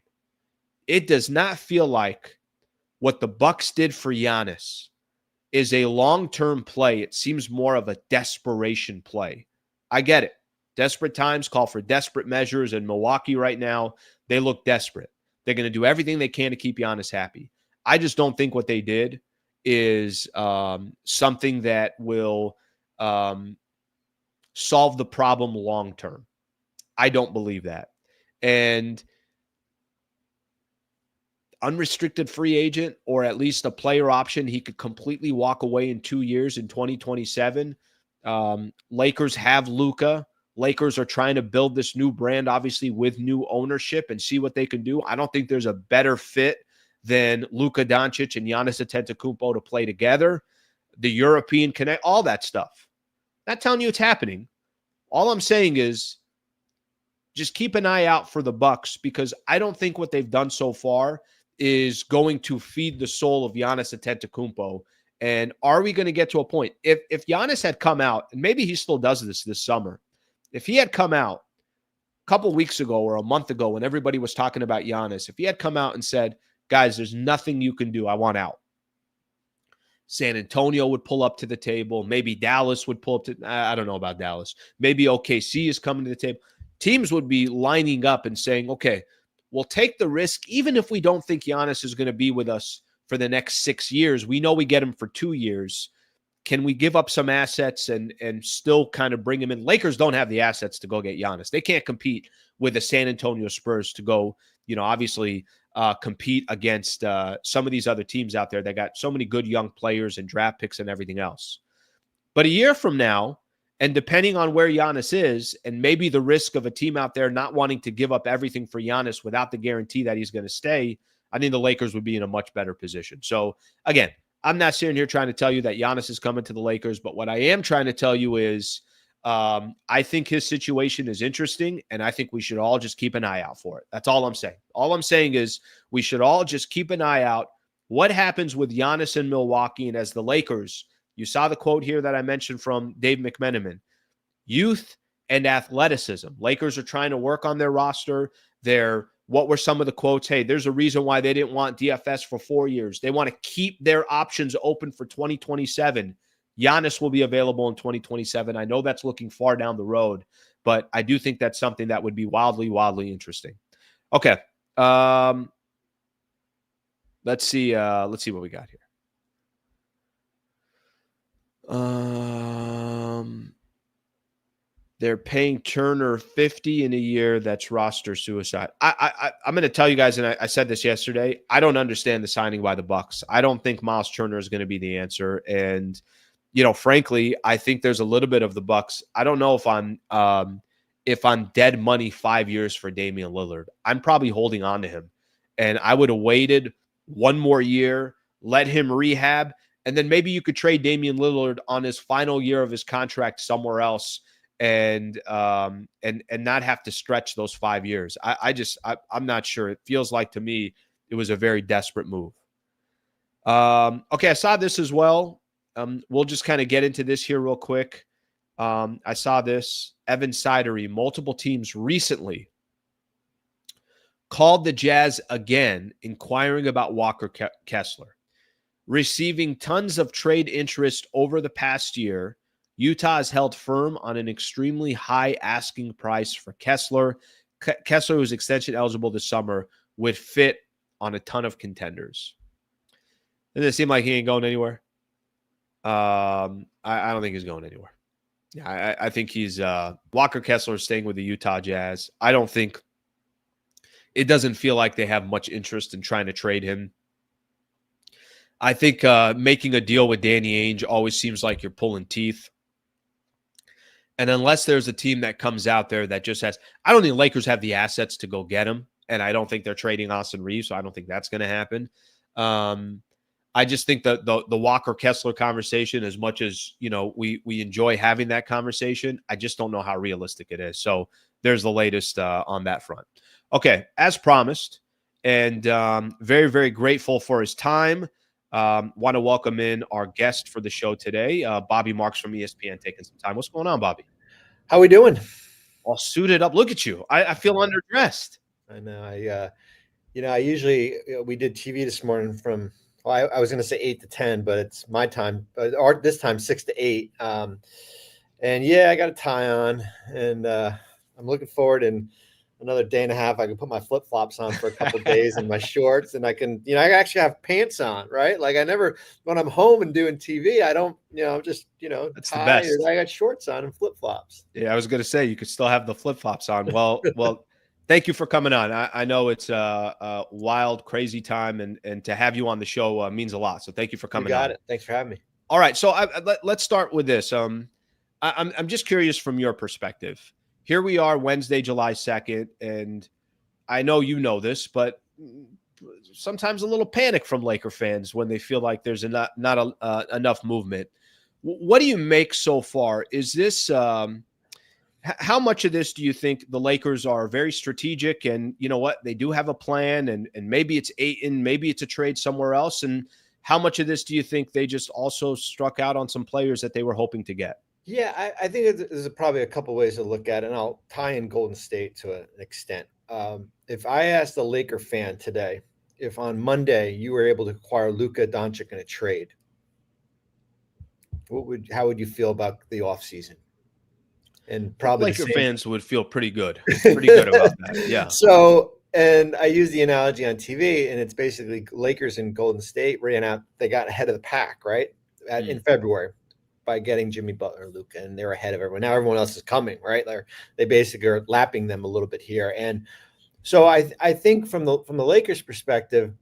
it does not feel like what the Bucks did for Giannis is a long-term play. It seems more of a desperation play. I get it. Desperate times call for desperate measures, and Milwaukee right now, they look desperate. They're going to do everything they can to keep Giannis happy. I just don't think what they did is something that will solve the problem long-term. I don't believe that. And unrestricted free agent or at least a player option. He could completely walk away in 2 years in 2027. Lakers have Luka. Lakers are trying to build this new brand, obviously, with new ownership and see what they can do. I don't think there's a better fit than Luka Doncic and Giannis Antetokounmpo to play together. The European connect, all that stuff. Not telling you it's happening. All I'm saying is just keep an eye out for the Bucks, because I don't think what they've done so far is going to feed the soul of Giannis Antetokounmpo. And are we going to get to a point? If Giannis had come out, and maybe he still does this summer, if he had come out a couple weeks ago or a month ago when everybody was talking about Giannis, if he had come out and said, guys, there's nothing you can do, I want out, San Antonio would pull up to the table. Maybe Dallas would pull up to, I don't know about Dallas. Maybe OKC is coming to the table. Teams would be lining up and saying, okay, we'll take the risk. Even if we don't think Giannis is going to be with us for the next 6 years, we know we get him for 2 years. Can we give up some assets and still kind of bring him in? Lakers don't have the assets to go get Giannis. They can't compete with the San Antonio Spurs to go, obviously compete against some of these other teams out there that got so many good young players and draft picks and everything else. But a year from now, and depending on where Giannis is, and maybe the risk of a team out there not wanting to give up everything for Giannis without the guarantee that he's going to stay, I think the Lakers would be in a much better position. So, again, I'm not sitting here trying to tell you that Giannis is coming to the Lakers, but what I am trying to tell you is I think his situation is interesting, and I think we should all just keep an eye out for it. That's all I'm saying. All I'm saying is we should all just keep an eye out. What happens with Giannis in Milwaukee? And as the Lakers, you saw the quote here that I mentioned from Dave McMenamin, youth and athleticism. Lakers are trying to work on their roster. What were some of the quotes? Hey, there's a reason why they didn't want DFS for 4 years. They want to keep their options open for 2027. Giannis will be available in 2027. I know that's looking far down the road, but I do think that's something that would be wildly, wildly interesting. Okay. Let's see what we got here. They're paying Turner $50 in a year. That's roster suicide. I'm going to tell you guys, and I said this yesterday, I don't understand the signing by the Bucks. I don't think Miles Turner is going to be the answer. And, frankly, I think there's a little bit of the Bucks. I don't know if I'm dead money 5 years for Damian Lillard. I'm probably holding on to him. And I would have waited one more year, let him rehab, and then maybe you could trade Damian Lillard on his final year of his contract somewhere else and not have to stretch those 5 years. I'm not sure. It feels like to me it was a very desperate move. Okay, I saw this as well. We'll just kind of get into this here real quick. I saw this. Evan Sidery, multiple teams recently called the Jazz again, inquiring about Walker Kessler. Receiving tons of trade interest over the past year, Utah has held firm on an extremely high asking price for Kessler. Kessler, who's extension eligible this summer, would fit on a ton of contenders. Doesn't it seem like he ain't going anywhere? I don't think he's going anywhere. Yeah, I think he's Walker Kessler is staying with the Utah Jazz. I don't think it doesn't feel like they have much interest in trying to trade him. I think making a deal with Danny Ainge always seems like you're pulling teeth. And unless there's a team that comes out there that just has, I don't think Lakers have the assets to go get him. And I don't think they're trading Austin Reeves, so I don't think that's going to happen. I just think that the Walker Kessler conversation, as much as we enjoy having that conversation, I just don't know how realistic it is. So there's the latest on that front. Okay, as promised, and very, very grateful for his time. Want to welcome in our guest for the show today, Bobby Marks from ESPN, taking some time. What's going on, Bobby? How we doing? All suited up. Look at you. I feel underdressed. I know. I usually we did TV this morning from. Well, I was going to say 8 to 10, but it's my time. Or this time 6 to 8. And yeah, I got a tie on, and I'm looking forward in another day and a half. I can put my flip flops on for a couple of days and my shorts, and I can, I actually have pants on, right? Like I never, when I'm home and doing TV, I don't, just, that's tie, the best. I got shorts on and flip flops. Yeah, I was going to say you could still have the flip flops on. Well, Thank you for coming on. I know it's a wild, crazy time, and to have you on the show means a lot. So thank you for coming on. You got it. Thanks for having me. All right. So let's start with this. I'm just curious from your perspective. Here we are, Wednesday, July 2nd, and I know you know this, but sometimes a little panic from Laker fans when they feel like there's not enough movement. What do you make so far? Is this how much of this do you think the Lakers are very strategic and you know what, they do have a plan and maybe it's Ayton, maybe it's a trade somewhere else? And how much of this do you think they just also struck out on some players that they were hoping to get? Yeah, I think there's probably a couple ways to look at it, and I'll tie in Golden State to an extent. If I asked a Laker fan today, if on Monday you were able to acquire Luka Doncic in a trade, how would you feel about the offseason? And probably Laker fans would feel pretty good about that. Yeah. So, and I use the analogy on TV, and it's basically Lakers and Golden State ran out. They got ahead of the pack, right? In February by getting Jimmy Butler and Luka, and they're ahead of everyone. Now everyone else is coming, right? They basically are lapping them a little bit here. And so I think from the Lakers perspective,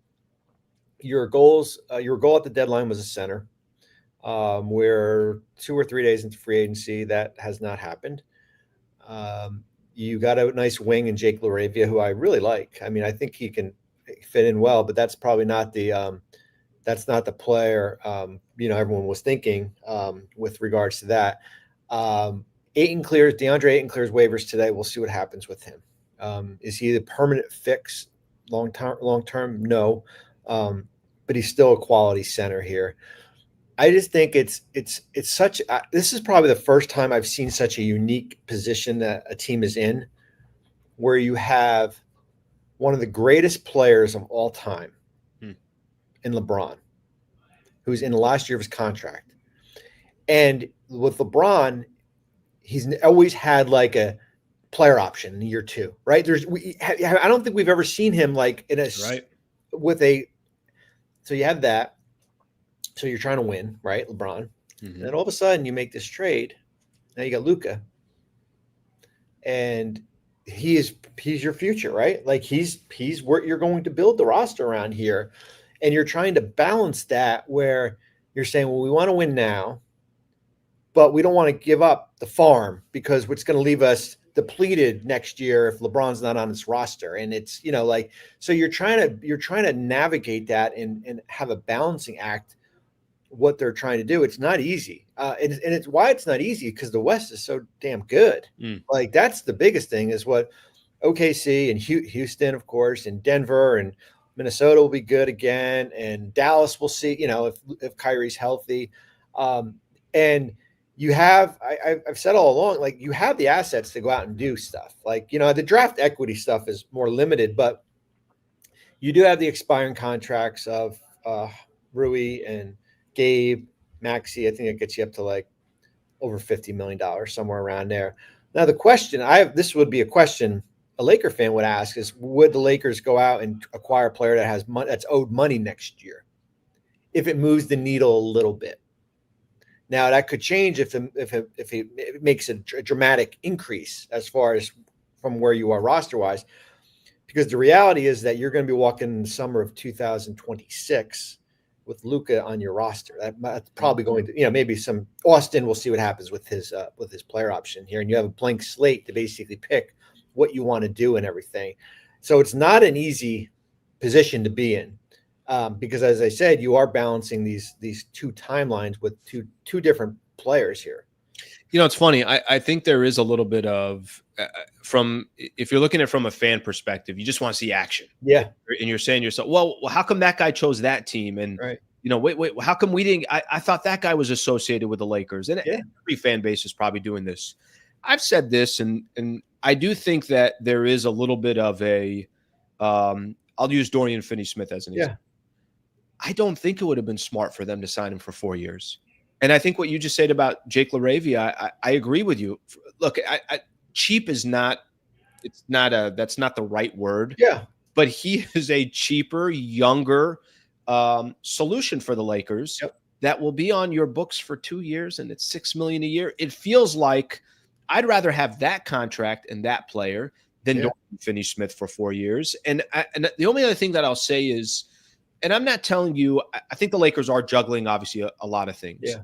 your goal at the deadline was a center. We're 2 or 3 days into free agency. That has not happened. You got a nice wing in Jake LaRavia, who I really like. I mean, I think he can fit in well, but that's probably not the player everyone was thinking with regards to that. Deandre Ayton clears waivers today. We'll see what happens with him. Is he the permanent fix long term? No, but he's still a quality center here. I just think it's such. This is probably the first time I've seen such a unique position that a team is in, where you have one of the greatest players of all time, in LeBron, who's in the last year of his contract, and with LeBron, he's always had like a player option in year 2, right? I don't think we've ever seen him like in a with a. So you have that. So you're trying to win, right, LeBron? And then all of a sudden you make this trade. Now you got Luka, and he's your future, right? Like he's where you're going to build the roster around here, and you're trying to balance that where you're saying, well, we want to win now, but we don't want to give up the farm because what's going to leave us depleted next year if LeBron's not on this roster. And it's so you're trying to navigate that and have a balancing act. What they're trying to do, it's not easy, and it's why it's not easy because the West is so damn good. Like that's the biggest thing is what OKC and Houston, of course, and Denver and Minnesota will be good again, and Dallas will see. If Kyrie's healthy, and you have I've said all along, like you have the assets to go out and do stuff. Like the draft equity stuff is more limited, but you do have the expiring contracts of Rui and Gabe, Maxey. I think it gets you up to like over $50 million, somewhere around there. Now, the question this would be a question a Laker fan would ask is, would the Lakers go out and acquire a player that has that's owed money next year if it moves the needle a little bit? Now, that could change if it makes a dramatic increase as far as from where you are roster-wise, because the reality is that you're going to be walking in the summer of 2026 with Luka on your roster. That's probably going to, maybe some Austin. We'll see what happens with his player option here, and you have a blank slate to basically pick what you want to do and everything. So it's not an easy position to be in, because as I said, you are balancing these two timelines with two different players here. It's funny. I think there is a little bit of if you're looking at it from a fan perspective, you just want to see action. Yeah. And you're saying to yourself, well, how come that guy chose that team? And, right. Wait, how come we didn't? I thought that guy was associated with the Lakers. And every fan base is probably doing this. I've said this, and I do think that there is a little bit of I'll use Dorian Finney-Smith as an example. I don't think it would have been smart for them to sign him for 4 years. And I think what you just said about Jake LaRavia, I agree with you. Look, cheap is that's not the right word. Yeah. But he is a cheaper, younger solution for the Lakers that will be on your books for 2 years, and it's $6 million a year. It feels like I'd rather have that contract and that player than Dorian Finney-Smith for 4 years. And the only other thing that I'll say is, and I'm not telling you, I think the Lakers are juggling, obviously, a lot of things. Yeah.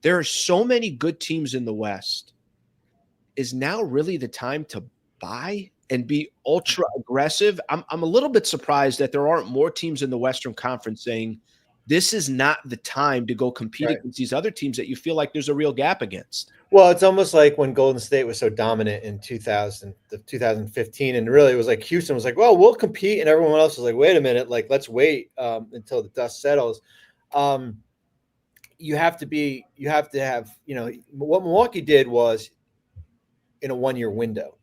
There are so many good teams in the West. Is now really the time to buy and be ultra aggressive? I'm a little bit surprised that there aren't more teams in the Western Conference saying this is not the time to go compete against these other teams that you feel like there's a real gap against. Well, it's almost like when Golden State was so dominant in 2015, and really it was like Houston was like, well, we'll compete, and everyone else was like, wait a minute, like let's wait until the dust settles. You have to have, what Milwaukee did was in a 1-year window.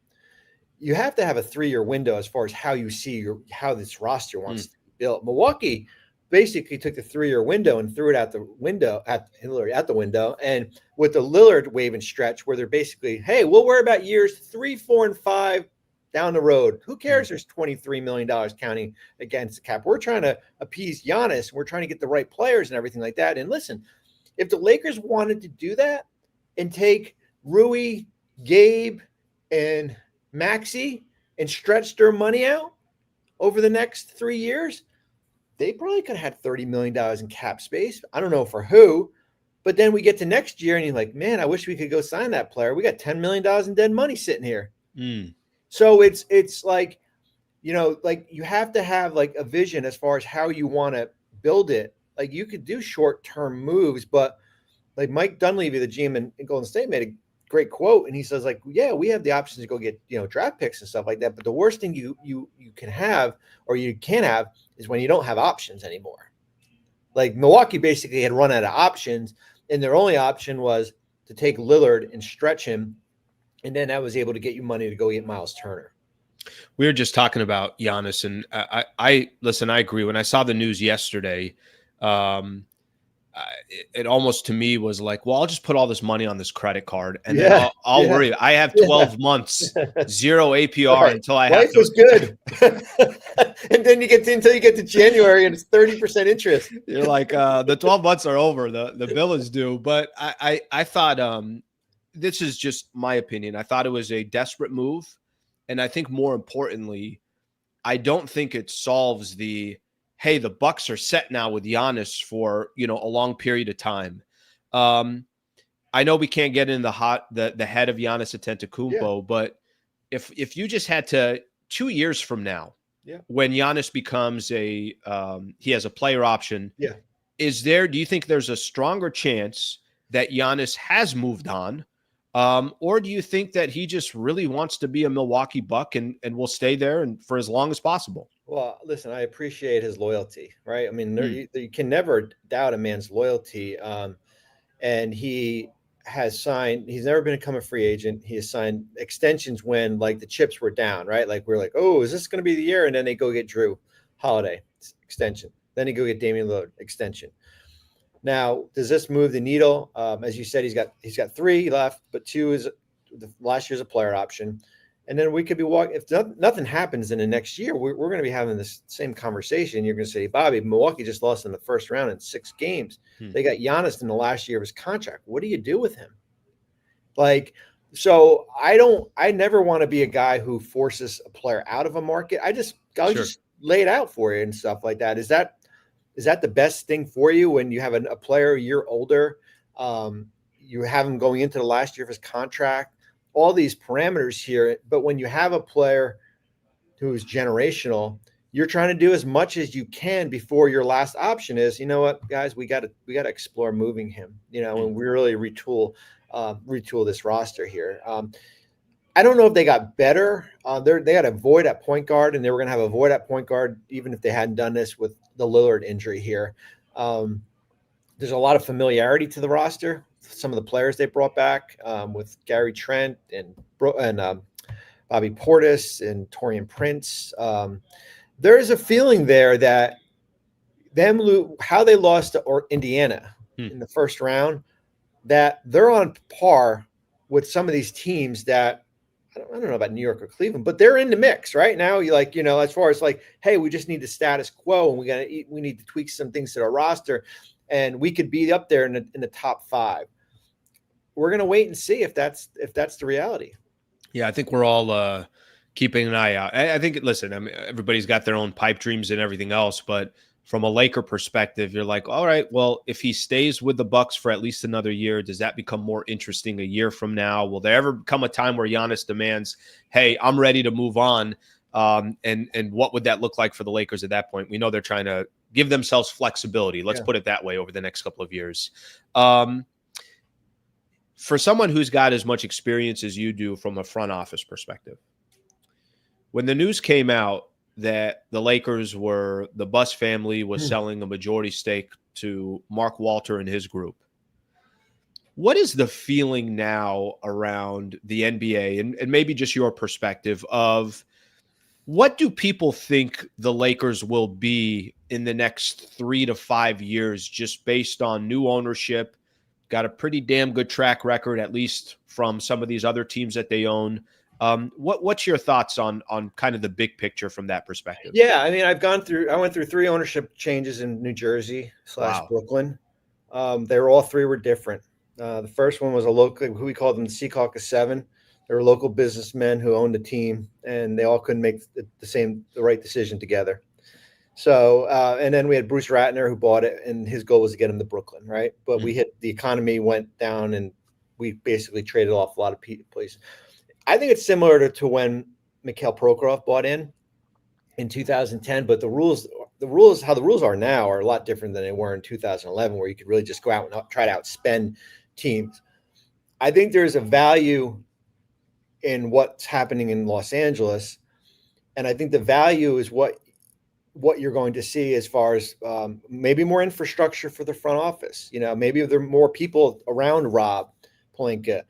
You have to have a 3-year window as far as how you see how this roster wants to be built. Milwaukee basically took the 3-year window and threw it out the window at the window. And with the Lillard wave and stretch, where they're basically, hey, we'll worry about years 3, 4, and 5 down the road. Who cares? There's $23 million counting against the cap. We're trying to appease Giannis. We're trying to get the right players and everything like that. And listen, if the Lakers wanted to do that and take Rui, Gabe, and Maxey and stretch their money out over the next 3 years, they probably could have had $30 million in cap space. I don't know for who, but then we get to next year and you're like, man, I wish we could go sign that player. We got $10 million in dead money sitting here. So it's like, like you have to have like a vision as far as how you want to build it. Like you could do short-term moves, but like Mike Dunleavy, the GM in Golden State, made a great quote, and he says, like, yeah, we have the options to go get draft picks and stuff like that, but the worst thing you can have, or you can have, is when you don't have options anymore. Like Milwaukee basically had run out of options, and their only option was to take Lillard and stretch him, and then that was able to get you money to go get Miles Turner. We were just talking about Giannis, and I listen, I agree. When I saw the news yesterday, it almost to me was like, well, I'll just put all this money on this credit card and then I'll worry. I have 12 months, 0 APR until I have life was good. And then until you get to January and it's 30% interest. You're like, the 12 months are over. The bill is due. But I thought, this is just my opinion. I thought it was a desperate move. And I think more importantly, I don't think it solves hey, the Bucks are set now with Giannis for, a long period of time. I know we can't get in the head of Giannis Antetokounmpo, but if you just had to 2 years from now, when Giannis becomes he has a player option, do you think there's a stronger chance that Giannis has moved on? Or do you think that he just really wants to be a Milwaukee Buck and will stay there and for as long as possible? Well, listen, I appreciate his loyalty, right? I mean, you can never doubt a man's loyalty. And he has signed, he's never become a free agent. He has signed extensions when like the chips were down, right? Like we're like, oh, is this going to be the year? And then they go get Drew Holiday extension. Then they go get Damian Lillard extension. Now, does this move the needle? As you said, he's got 3 left, but 2 is last year's a player option. And then we could be walking. If nothing happens in the next year, we're going to be having this same conversation. You're going to say, Bobby, Milwaukee just lost in the first round in 6 games. They got Giannis in the last year of his contract. What do you do with him? So I never want to be a guy who forces a player out of a market. I'll just lay it out for you and stuff like that. Is that the best thing for you when you have a player a year older? You have him going into the last year of his contract. All these parameters here, but when you have a player who's generational, you're trying to do as much as you can before your last option is, you know what, guys, we got to explore moving him, and we really retool this roster here. I don't know if they got better. They had a void at point guard, and they were going to have a void at point guard even if they hadn't done this with the Lillard injury here. There's a lot of familiarity to the roster. Some of the players they brought back with Gary Trent and Bobby Portis and Taurean Prince. There is a feeling there that how they lost to Indiana in the first round, that they're on par with some of these teams that I don't know about New York or Cleveland, but they're in the mix right now. As far as like, hey, we just need the status quo and we need to tweak some things to our roster, and we could be up there in the top 5. We're going to wait and see if that's the reality. Yeah, I think we're all Keeping an eye out. I think, listen, I mean, everybody's got their own pipe dreams and everything else, but from a Laker perspective, you're like, all right, well, if he stays with the Bucks for at least another year, does that become more interesting a year from now? Will there ever come a time where Giannis demands, hey, I'm ready to move on? And what would that look like for the Lakers at that point? We know they're trying to give themselves flexibility. Let's put it that way over the next couple of years. For someone who's got as much experience as you do from a front office perspective, when the news came out that the Buss family was selling a majority stake to Mark Walter and his group, what is the feeling now around the NBA and maybe just your perspective of what do people think the Lakers will be in the next 3 to 5 years, just based on new ownership, got a pretty damn good track record, at least from some of these other teams that they own? What's your thoughts on kind of the big picture from that perspective? Yeah, I mean, I went through 3 ownership changes in New Jersey / Brooklyn. All 3 were different. The first one was a local, who we called them the Sea Caucus 7. They were local businessmen who owned the team, and they all couldn't make the right decision together. So, and then we had Bruce Ratner, who bought it, and his goal was to get him to Brooklyn, right? But the economy went down, and we basically traded off a lot of places. I think it's similar to when Mikhail Prokhorov bought in 2010, but the rules are now are a lot different than they were in 2011, where you could really just go out and try to outspend teams. I think there's a value in what's happening in Los Angeles, and I think the value is what you're going to see as far as maybe more infrastructure for the front office. Maybe there are more people around Rob Pelinka.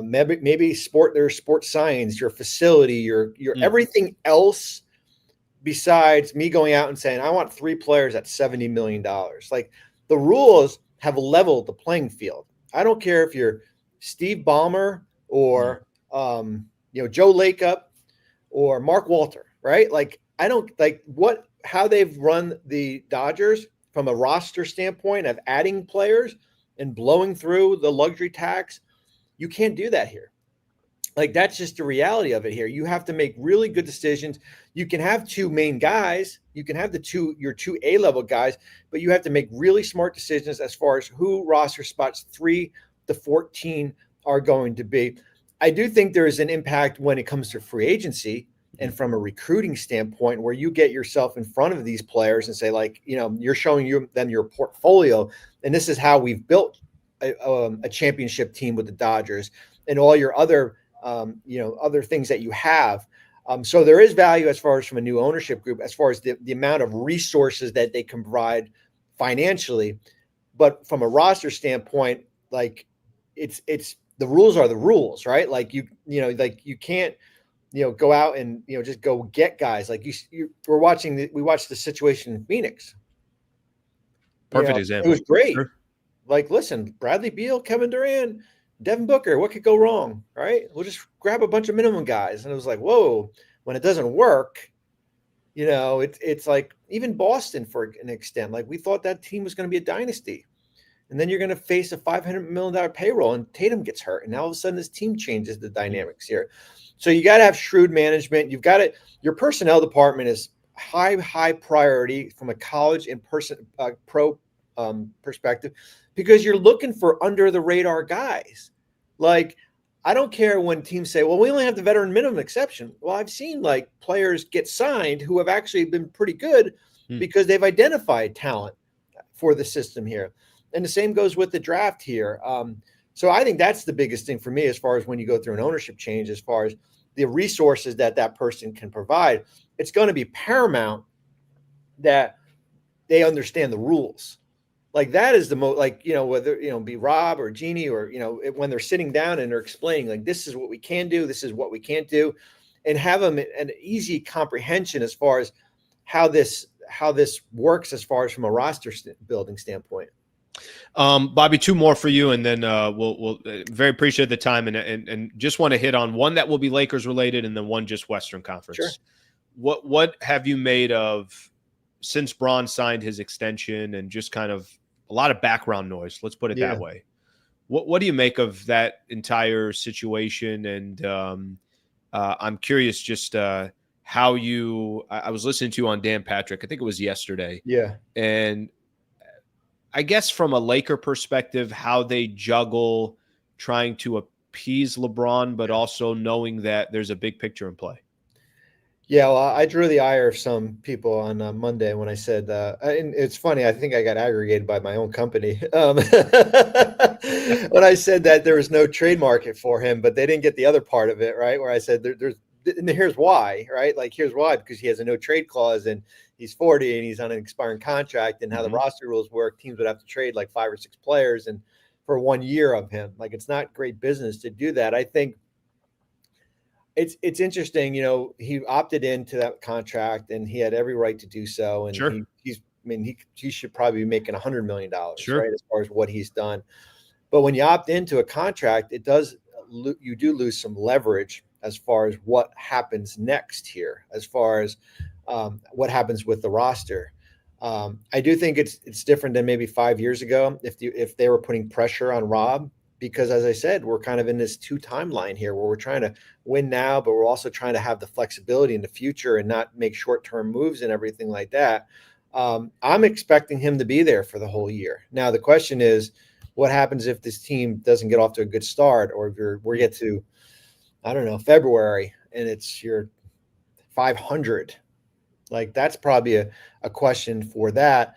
Maybe there's sports science, your facility, your everything else besides me going out and saying, I want 3 players at $70 million. Like, the rules have leveled the playing field. I don't care if you're Steve Ballmer or, Joe Lakeup or Mark Walter, right? Like, I don't like how they've run the Dodgers from a roster standpoint of adding players and blowing through the luxury tax. You can't do that here. Like, that's just the reality of it here. You have to make really good decisions. You can have 2 main guys. You can have your 2 A-level guys, but you have to make really smart decisions as far as who roster spots 3 to 14 are going to be. I do think there is an impact when it comes to free agency and from a recruiting standpoint, where you get yourself in front of these players and say, like, you're showing them your portfolio, and this is how we've built a championship team with the Dodgers and all your other other things that you have. So there is value as far as from a new ownership group, as far as the amount of resources that they can provide financially. But from a roster standpoint, like, it's the rules are the rules, right? Like, you can't, go out and, just go get guys. Like, we watched the situation in Phoenix. Perfect example. It was great. Sure. Like, listen, Bradley Beal, Kevin Durant, Devin Booker, what could go wrong, right? We'll just grab a bunch of minimum guys. And it was like, whoa, when it doesn't work, it's like even Boston for an extent. Like, we thought that team was going to be a dynasty. And then you're going to face a $500 million payroll, and Tatum gets hurt. And now all of a sudden this team changes the dynamics here. So you got to have shrewd management. You've got your personnel department is high priority from a college and pro perspective, because you're looking for under the radar guys. Like, I don't care when teams say, well, we only have the veteran minimum exception. Well, I've seen like players get signed who have actually been pretty good because they've identified talent for the system here. And the same goes with the draft here. So I think that's the biggest thing for me as far as when you go through an ownership change, as far as the resources that person can provide. It's going to be paramount that they understand the rules. Like, that is the most, like, whether, be Rob or Jeannie or, when they're sitting down and they're explaining, like, this is what we can do, this is what we can't do, and have them an easy comprehension as far as how this works as far as from a roster building standpoint. Bobby, 2 more for you, and then we'll very appreciate the time, and just want to hit on one that will be Lakers related, and then one just Western Conference. Sure. What have you made of since Bron signed his extension, and just kind of a lot of background noise? Let's put it that way. What do you make of that entire situation? And I'm curious just how I was listening to you on Dan Patrick. I think it was yesterday. Yeah. And I guess from a Laker perspective, how they juggle trying to appease LeBron, but also knowing that there's a big picture in play. Yeah, well, I drew the ire of some people on Monday when I said, and it's funny, I think I got aggregated by my own company when I said that there was no trade market for him, but they didn't get the other part of it, right? Where I said, and here's why, right? Like, here's why, because he has a no trade clause and he's 40 and he's on an expiring contract, and how the roster rules work, teams would have to trade like 5 or 6 players and for 1 year of him. Like, it's not great business to do that. I think it's interesting, he opted into that contract and he had every right to do so. And sure. He should probably be making $100 million, sure, right? As far as what he's done. But when you opt into a contract, you do lose some leverage as far as what happens next here, as far as what happens with the roster. I do think it's different than maybe 5 years ago if they were putting pressure on Rob. Because as I said, we're kind of in this 2 timeline here where we're trying to win now, but we're also trying to have the flexibility in the future and not make short-term moves and everything like that. I'm expecting him to be there for the whole year. Now, the question is, what happens if this team doesn't get off to a good start, or if we get to, I don't know, February and it's your 500? Like, that's probably a question for that.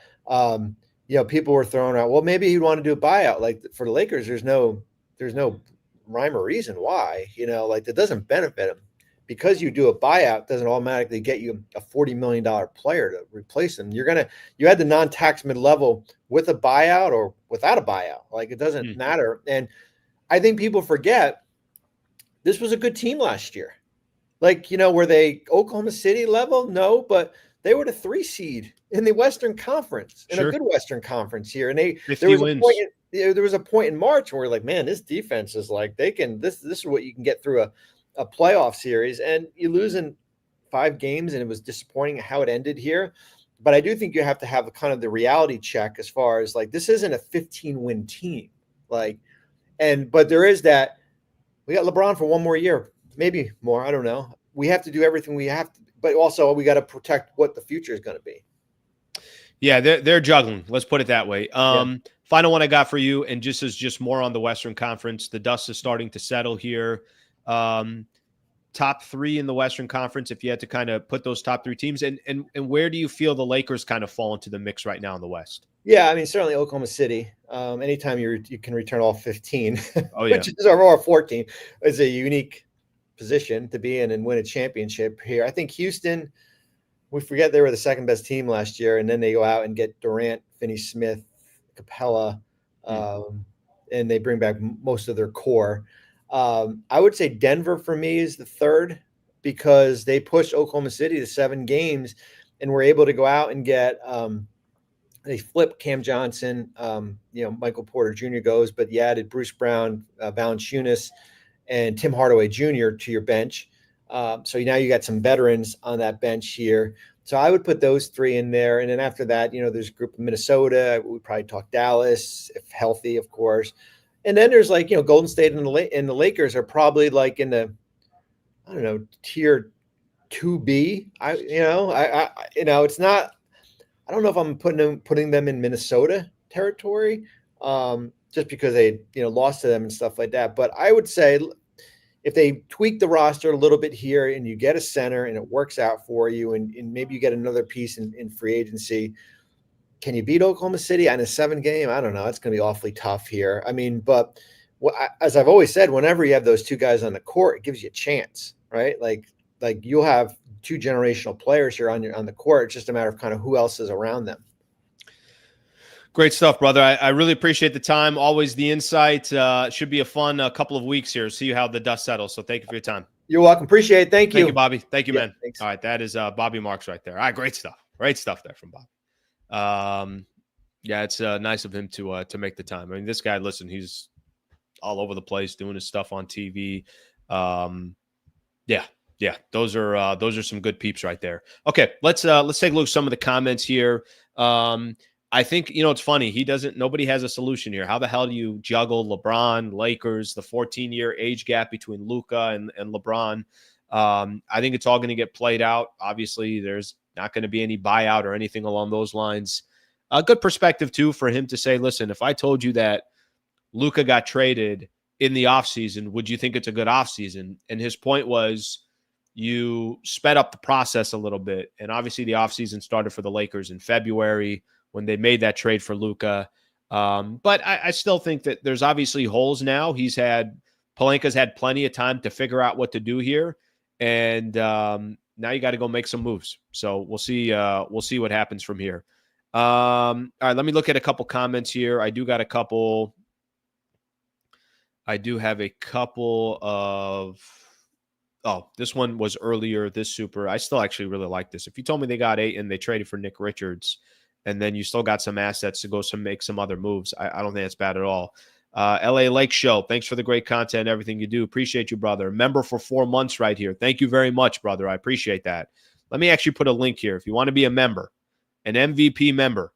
People were throwing out, well, maybe he'd want to do a buyout. Like, for the Lakers, there's no rhyme or reason why, like, that doesn't benefit him. Because you do a buyout doesn't automatically get you a $40 million player to replace him. You had the non-tax mid-level with a buyout or without a buyout. Like, it doesn't matter. And I think people forget this was a good team last year. Like, were they Oklahoma City level? No, but they were the 3 seed in the Western Conference, in a good Western Conference here. And there was a point in March where we're like, man, this defense is like, this is what you can get through a playoff series. And you lose in 5 games, and it was disappointing how it ended here. But I do think you have to have kind of the reality check as far as, like, this isn't a 15-win team. But there is that, we got LeBron for 1 more year, maybe more. I don't know. We have to do everything we have to, but also we got to protect what the future is going to be. Yeah, they're juggling. Let's put it that way. Final one I got for you, and just more on the Western Conference. The dust is starting to settle here. Top 3 in the Western Conference, if you had to kind of put those top 3 teams, and where do you feel the Lakers kind of fall into the mix right now in the West? Yeah, I mean, certainly Oklahoma City. Anytime you can return all 15, which is or 14, is a unique position to be in and win a championship here. I think Houston, we forget they were the 2nd best team last year, and then they go out and get Durant, Finney-Smith, Capella, and they bring back most of their core. I would say Denver for me is the 3rd, because they pushed Oklahoma City to 7 games and were able to go out and get they flipped Cam Johnson. Michael Porter Jr. goes, but you added Bruce Brown, Valanciunas, and Tim Hardaway Jr. to your bench. So now you got some veterans on that bench here. So I would put those 3 in there. And then after that, there's a group of Minnesota. We probably talk Dallas, if healthy, of course. And then there's like, Golden State and the Lakers are probably like in the, I don't know, tier 2B. It's not, I don't know if I'm putting them in Minnesota territory, just because they, lost to them and stuff like that. But I would say, if they tweak the roster a little bit here and you get a center and it works out for you, and maybe you get another piece in free agency, can you beat Oklahoma City on a 7 game? I don't know. It's going to be awfully tough here. I mean, but as I've always said, whenever you have those 2 guys on the court, it gives you a chance, right? Like you'll have 2 generational players here on the court. It's just a matter of kind of who else is around them. Great stuff, brother. I really appreciate the time. Always the insight. Should be a fun couple of weeks here. See how the dust settles. So thank you for your time. You're welcome. Appreciate it. Thank you. Thank you, Bobby. Thank you, man. Thanks. All right. That is Bobby Marks right there. All right. Great stuff. Great stuff there from Bob. Yeah, it's nice of him to make the time. I mean, this guy, listen, he's all over the place doing his stuff on TV. Yeah. Those are some good peeps right there. Okay, let's take a look at some of the comments here. I think, it's funny. Nobody has a solution here. How the hell do you juggle LeBron, Lakers, the 14-year age gap between Luka and LeBron? I think it's all going to get played out. Obviously, there's not going to be any buyout or anything along those lines. A good perspective, too, for him to say, listen, if I told you that Luka got traded in the offseason, would you think it's a good offseason? And his point was you sped up the process a little bit. And obviously the offseason started for the Lakers in February when they made that trade for Luka. But I still think that there's obviously holes now. Pelinka's had plenty of time to figure out what to do here. And now you got to go make some moves. So we'll see what happens from here. All right, let me look at a couple comments here. I do have a couple of, this one was earlier, this super. I still actually really like this. If you told me they got Ayton, they traded for Nick Richards, and then you still got some assets to go make some other moves, I don't think that's bad at all. LA Lake Show, thanks for the great content, everything you do. Appreciate you, brother. Member for 4 months right here. Thank you very much, brother. I appreciate that. Let me actually put a link here. If you want to be a member, an MVP member,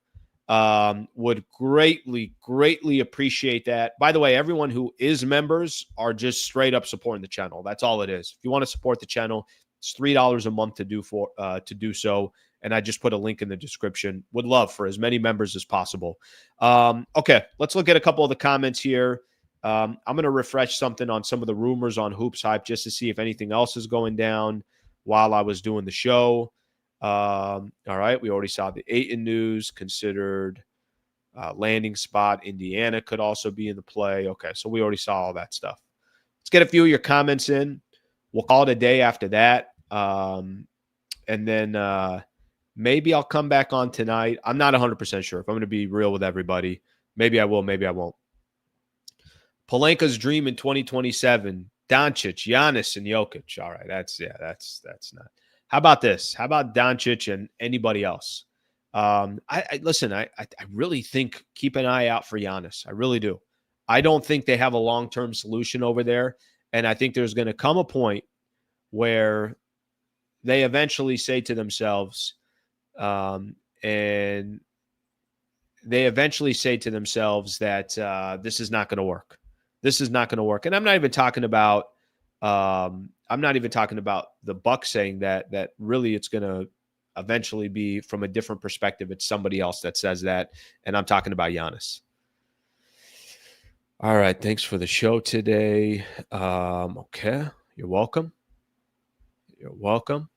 would greatly appreciate that. By the way, everyone who is members are just straight up supporting the channel. That's all it is. If you want to support the channel, it's $3 a month to do so. And I just put a link in the description. Would love for as many members as possible. Okay, let's look at a couple of the comments here. I'm going to refresh something on some of the rumors on Hoops Hype just to see if anything else is going down while I was doing the show. All right, we already saw the Ayton news, considered landing spot. Indiana could also be in the play. Okay, so we already saw all that stuff. Let's get a few of your comments in. We'll call it a day after that. And then maybe I'll come back on tonight. I'm not 100% sure if I'm going to be real with everybody. Maybe I will, maybe I won't. Pelinka's dream in 2027, Doncic, Giannis, and Jokic. All right, that's not. How about this? How about Doncic and anybody else? Listen, I really think keep an eye out for Giannis. I really do. I don't think they have a long-term solution over there. And I think there's going to come a point where they eventually say to themselves, that this is not going to work. This is not going to work. And I'm not even talking about the Bucks saying that really it's going to eventually be from a different perspective. It's somebody else that says that. And I'm talking about Giannis. All right. Thanks for the show today. Okay. You're welcome. You're welcome.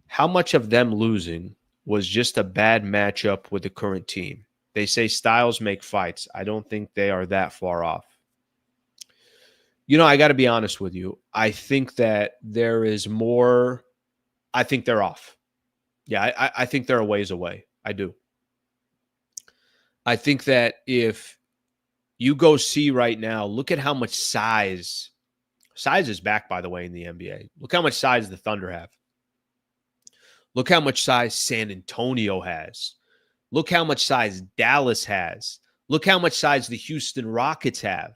How much of them losing was just a bad matchup with the current team? They say styles make fights. I don't think they are that far off. You know, I got to be honest with you. I think that there is more. I think they're off. Yeah, I think they're a ways away. I do. I think that if you go see right now, look at how much size is back, by the way, in the NBA. Look how much size the Thunder have. Look how much size San Antonio has. Look how much size Dallas has. Look how much size the Houston Rockets have.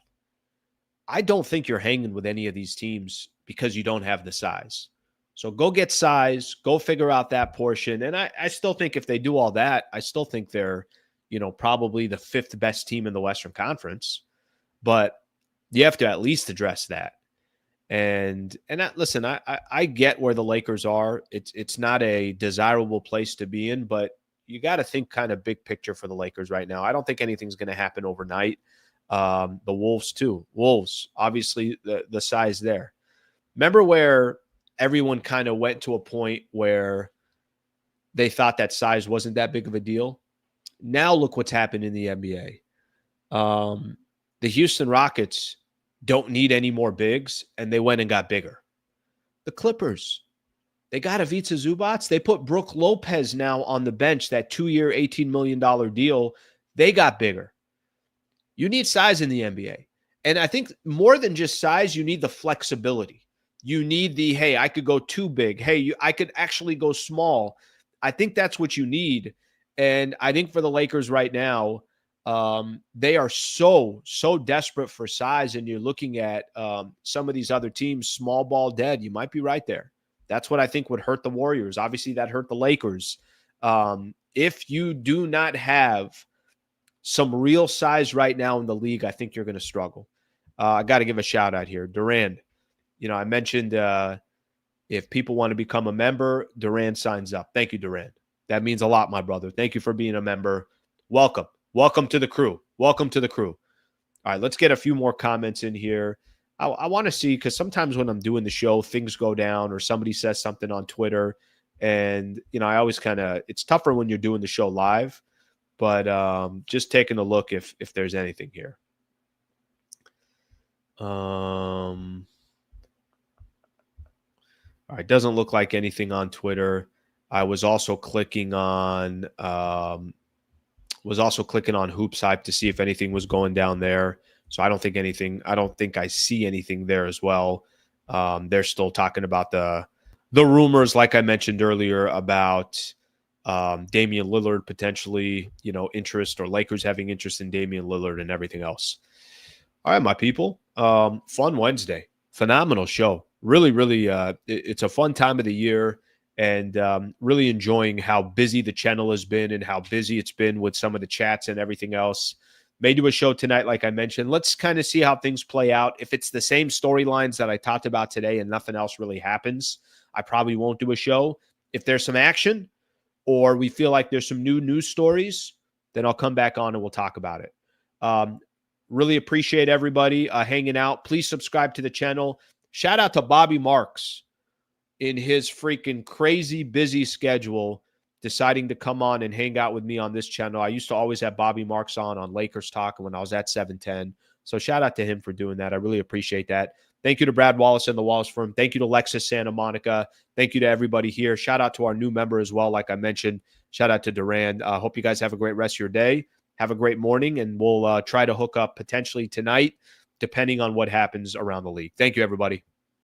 I don't think you're hanging with any of these teams because you don't have the size. So go get size, go figure out that portion. And I still think if they do all that, I still think they're, probably the 5th best team in the Western Conference. But you have to at least address that. And listen, I get where the Lakers are. It's not a desirable place to be in, but you got to think kind of big picture for the Lakers right now. I don't think anything's going to happen overnight. The Wolves too. Wolves, obviously the size there. Remember where everyone kind of went to a point where they thought that size wasn't that big of a deal? Now look what's happened in the NBA. The Houston Rockets don't need any more bigs, and they went and got bigger. The Clippers, they got Ivica Zubac. They put Brook Lopez now on the bench, that 2-year, $18 million deal. They got bigger. You need size in the NBA. And I think more than just size, you need the flexibility. You need the, hey, I could go too big. Hey, I could actually go small. I think that's what you need. And I think for the Lakers right now, they are so desperate for size. And you're looking at some of these other teams, small ball dead. You might be right there. That's what I think would hurt the Warriors. Obviously, that hurt the Lakers. If you do not have some real size right now in the league, I think you're going to struggle. I got to give a shout out here. Durant, I mentioned if people want to become a member, Duran signs up. Thank you, Duran. That means a lot, my brother. Thank you for being a member. Welcome. Welcome to the crew. Welcome to the crew. All right, let's get a few more comments in here. I want to see, because sometimes when I'm doing the show, things go down or somebody says something on Twitter. And, I always it's tougher when you're doing the show live. But just taking a look if there's anything here. All right, doesn't look like anything on Twitter. I was also clicking on Hoops Hype to see if anything was going down there. So I don't think I see anything there as well. They're still talking about the rumors, like I mentioned earlier, about Damian Lillard potentially, interest, or Lakers having interest in Damian Lillard and everything else. All right, my people. Fun Wednesday. Phenomenal show. Really, really, it's a fun time of the year, and really enjoying how busy the channel has been and how busy it's been with some of the chats and everything else. May do a show tonight, like I mentioned. Let's kind of see how things play out. If it's the same storylines that I talked about today and nothing else really happens, I probably won't do a show. If there's some action, or we feel like there's some new news stories, then I'll come back on and we'll talk about it. Really appreciate everybody hanging out. Please subscribe to the channel. Shout out to Bobby Marks in his freaking crazy busy schedule, deciding to come on and hang out with me on this channel. I used to always have Bobby Marks on Lakers Talk when I was at 710. So shout out to him for doing that. I really appreciate that. Thank you to Brad Wallace and the Wallace Firm. Thank you to Lexus Santa Monica. Thank you to everybody here. Shout out to our new member as well, like I mentioned. Shout out to Duran. Hope you guys have a great rest of your day. Have a great morning, and we'll try to hook up potentially tonight, depending on what happens around the league. Thank you, everybody.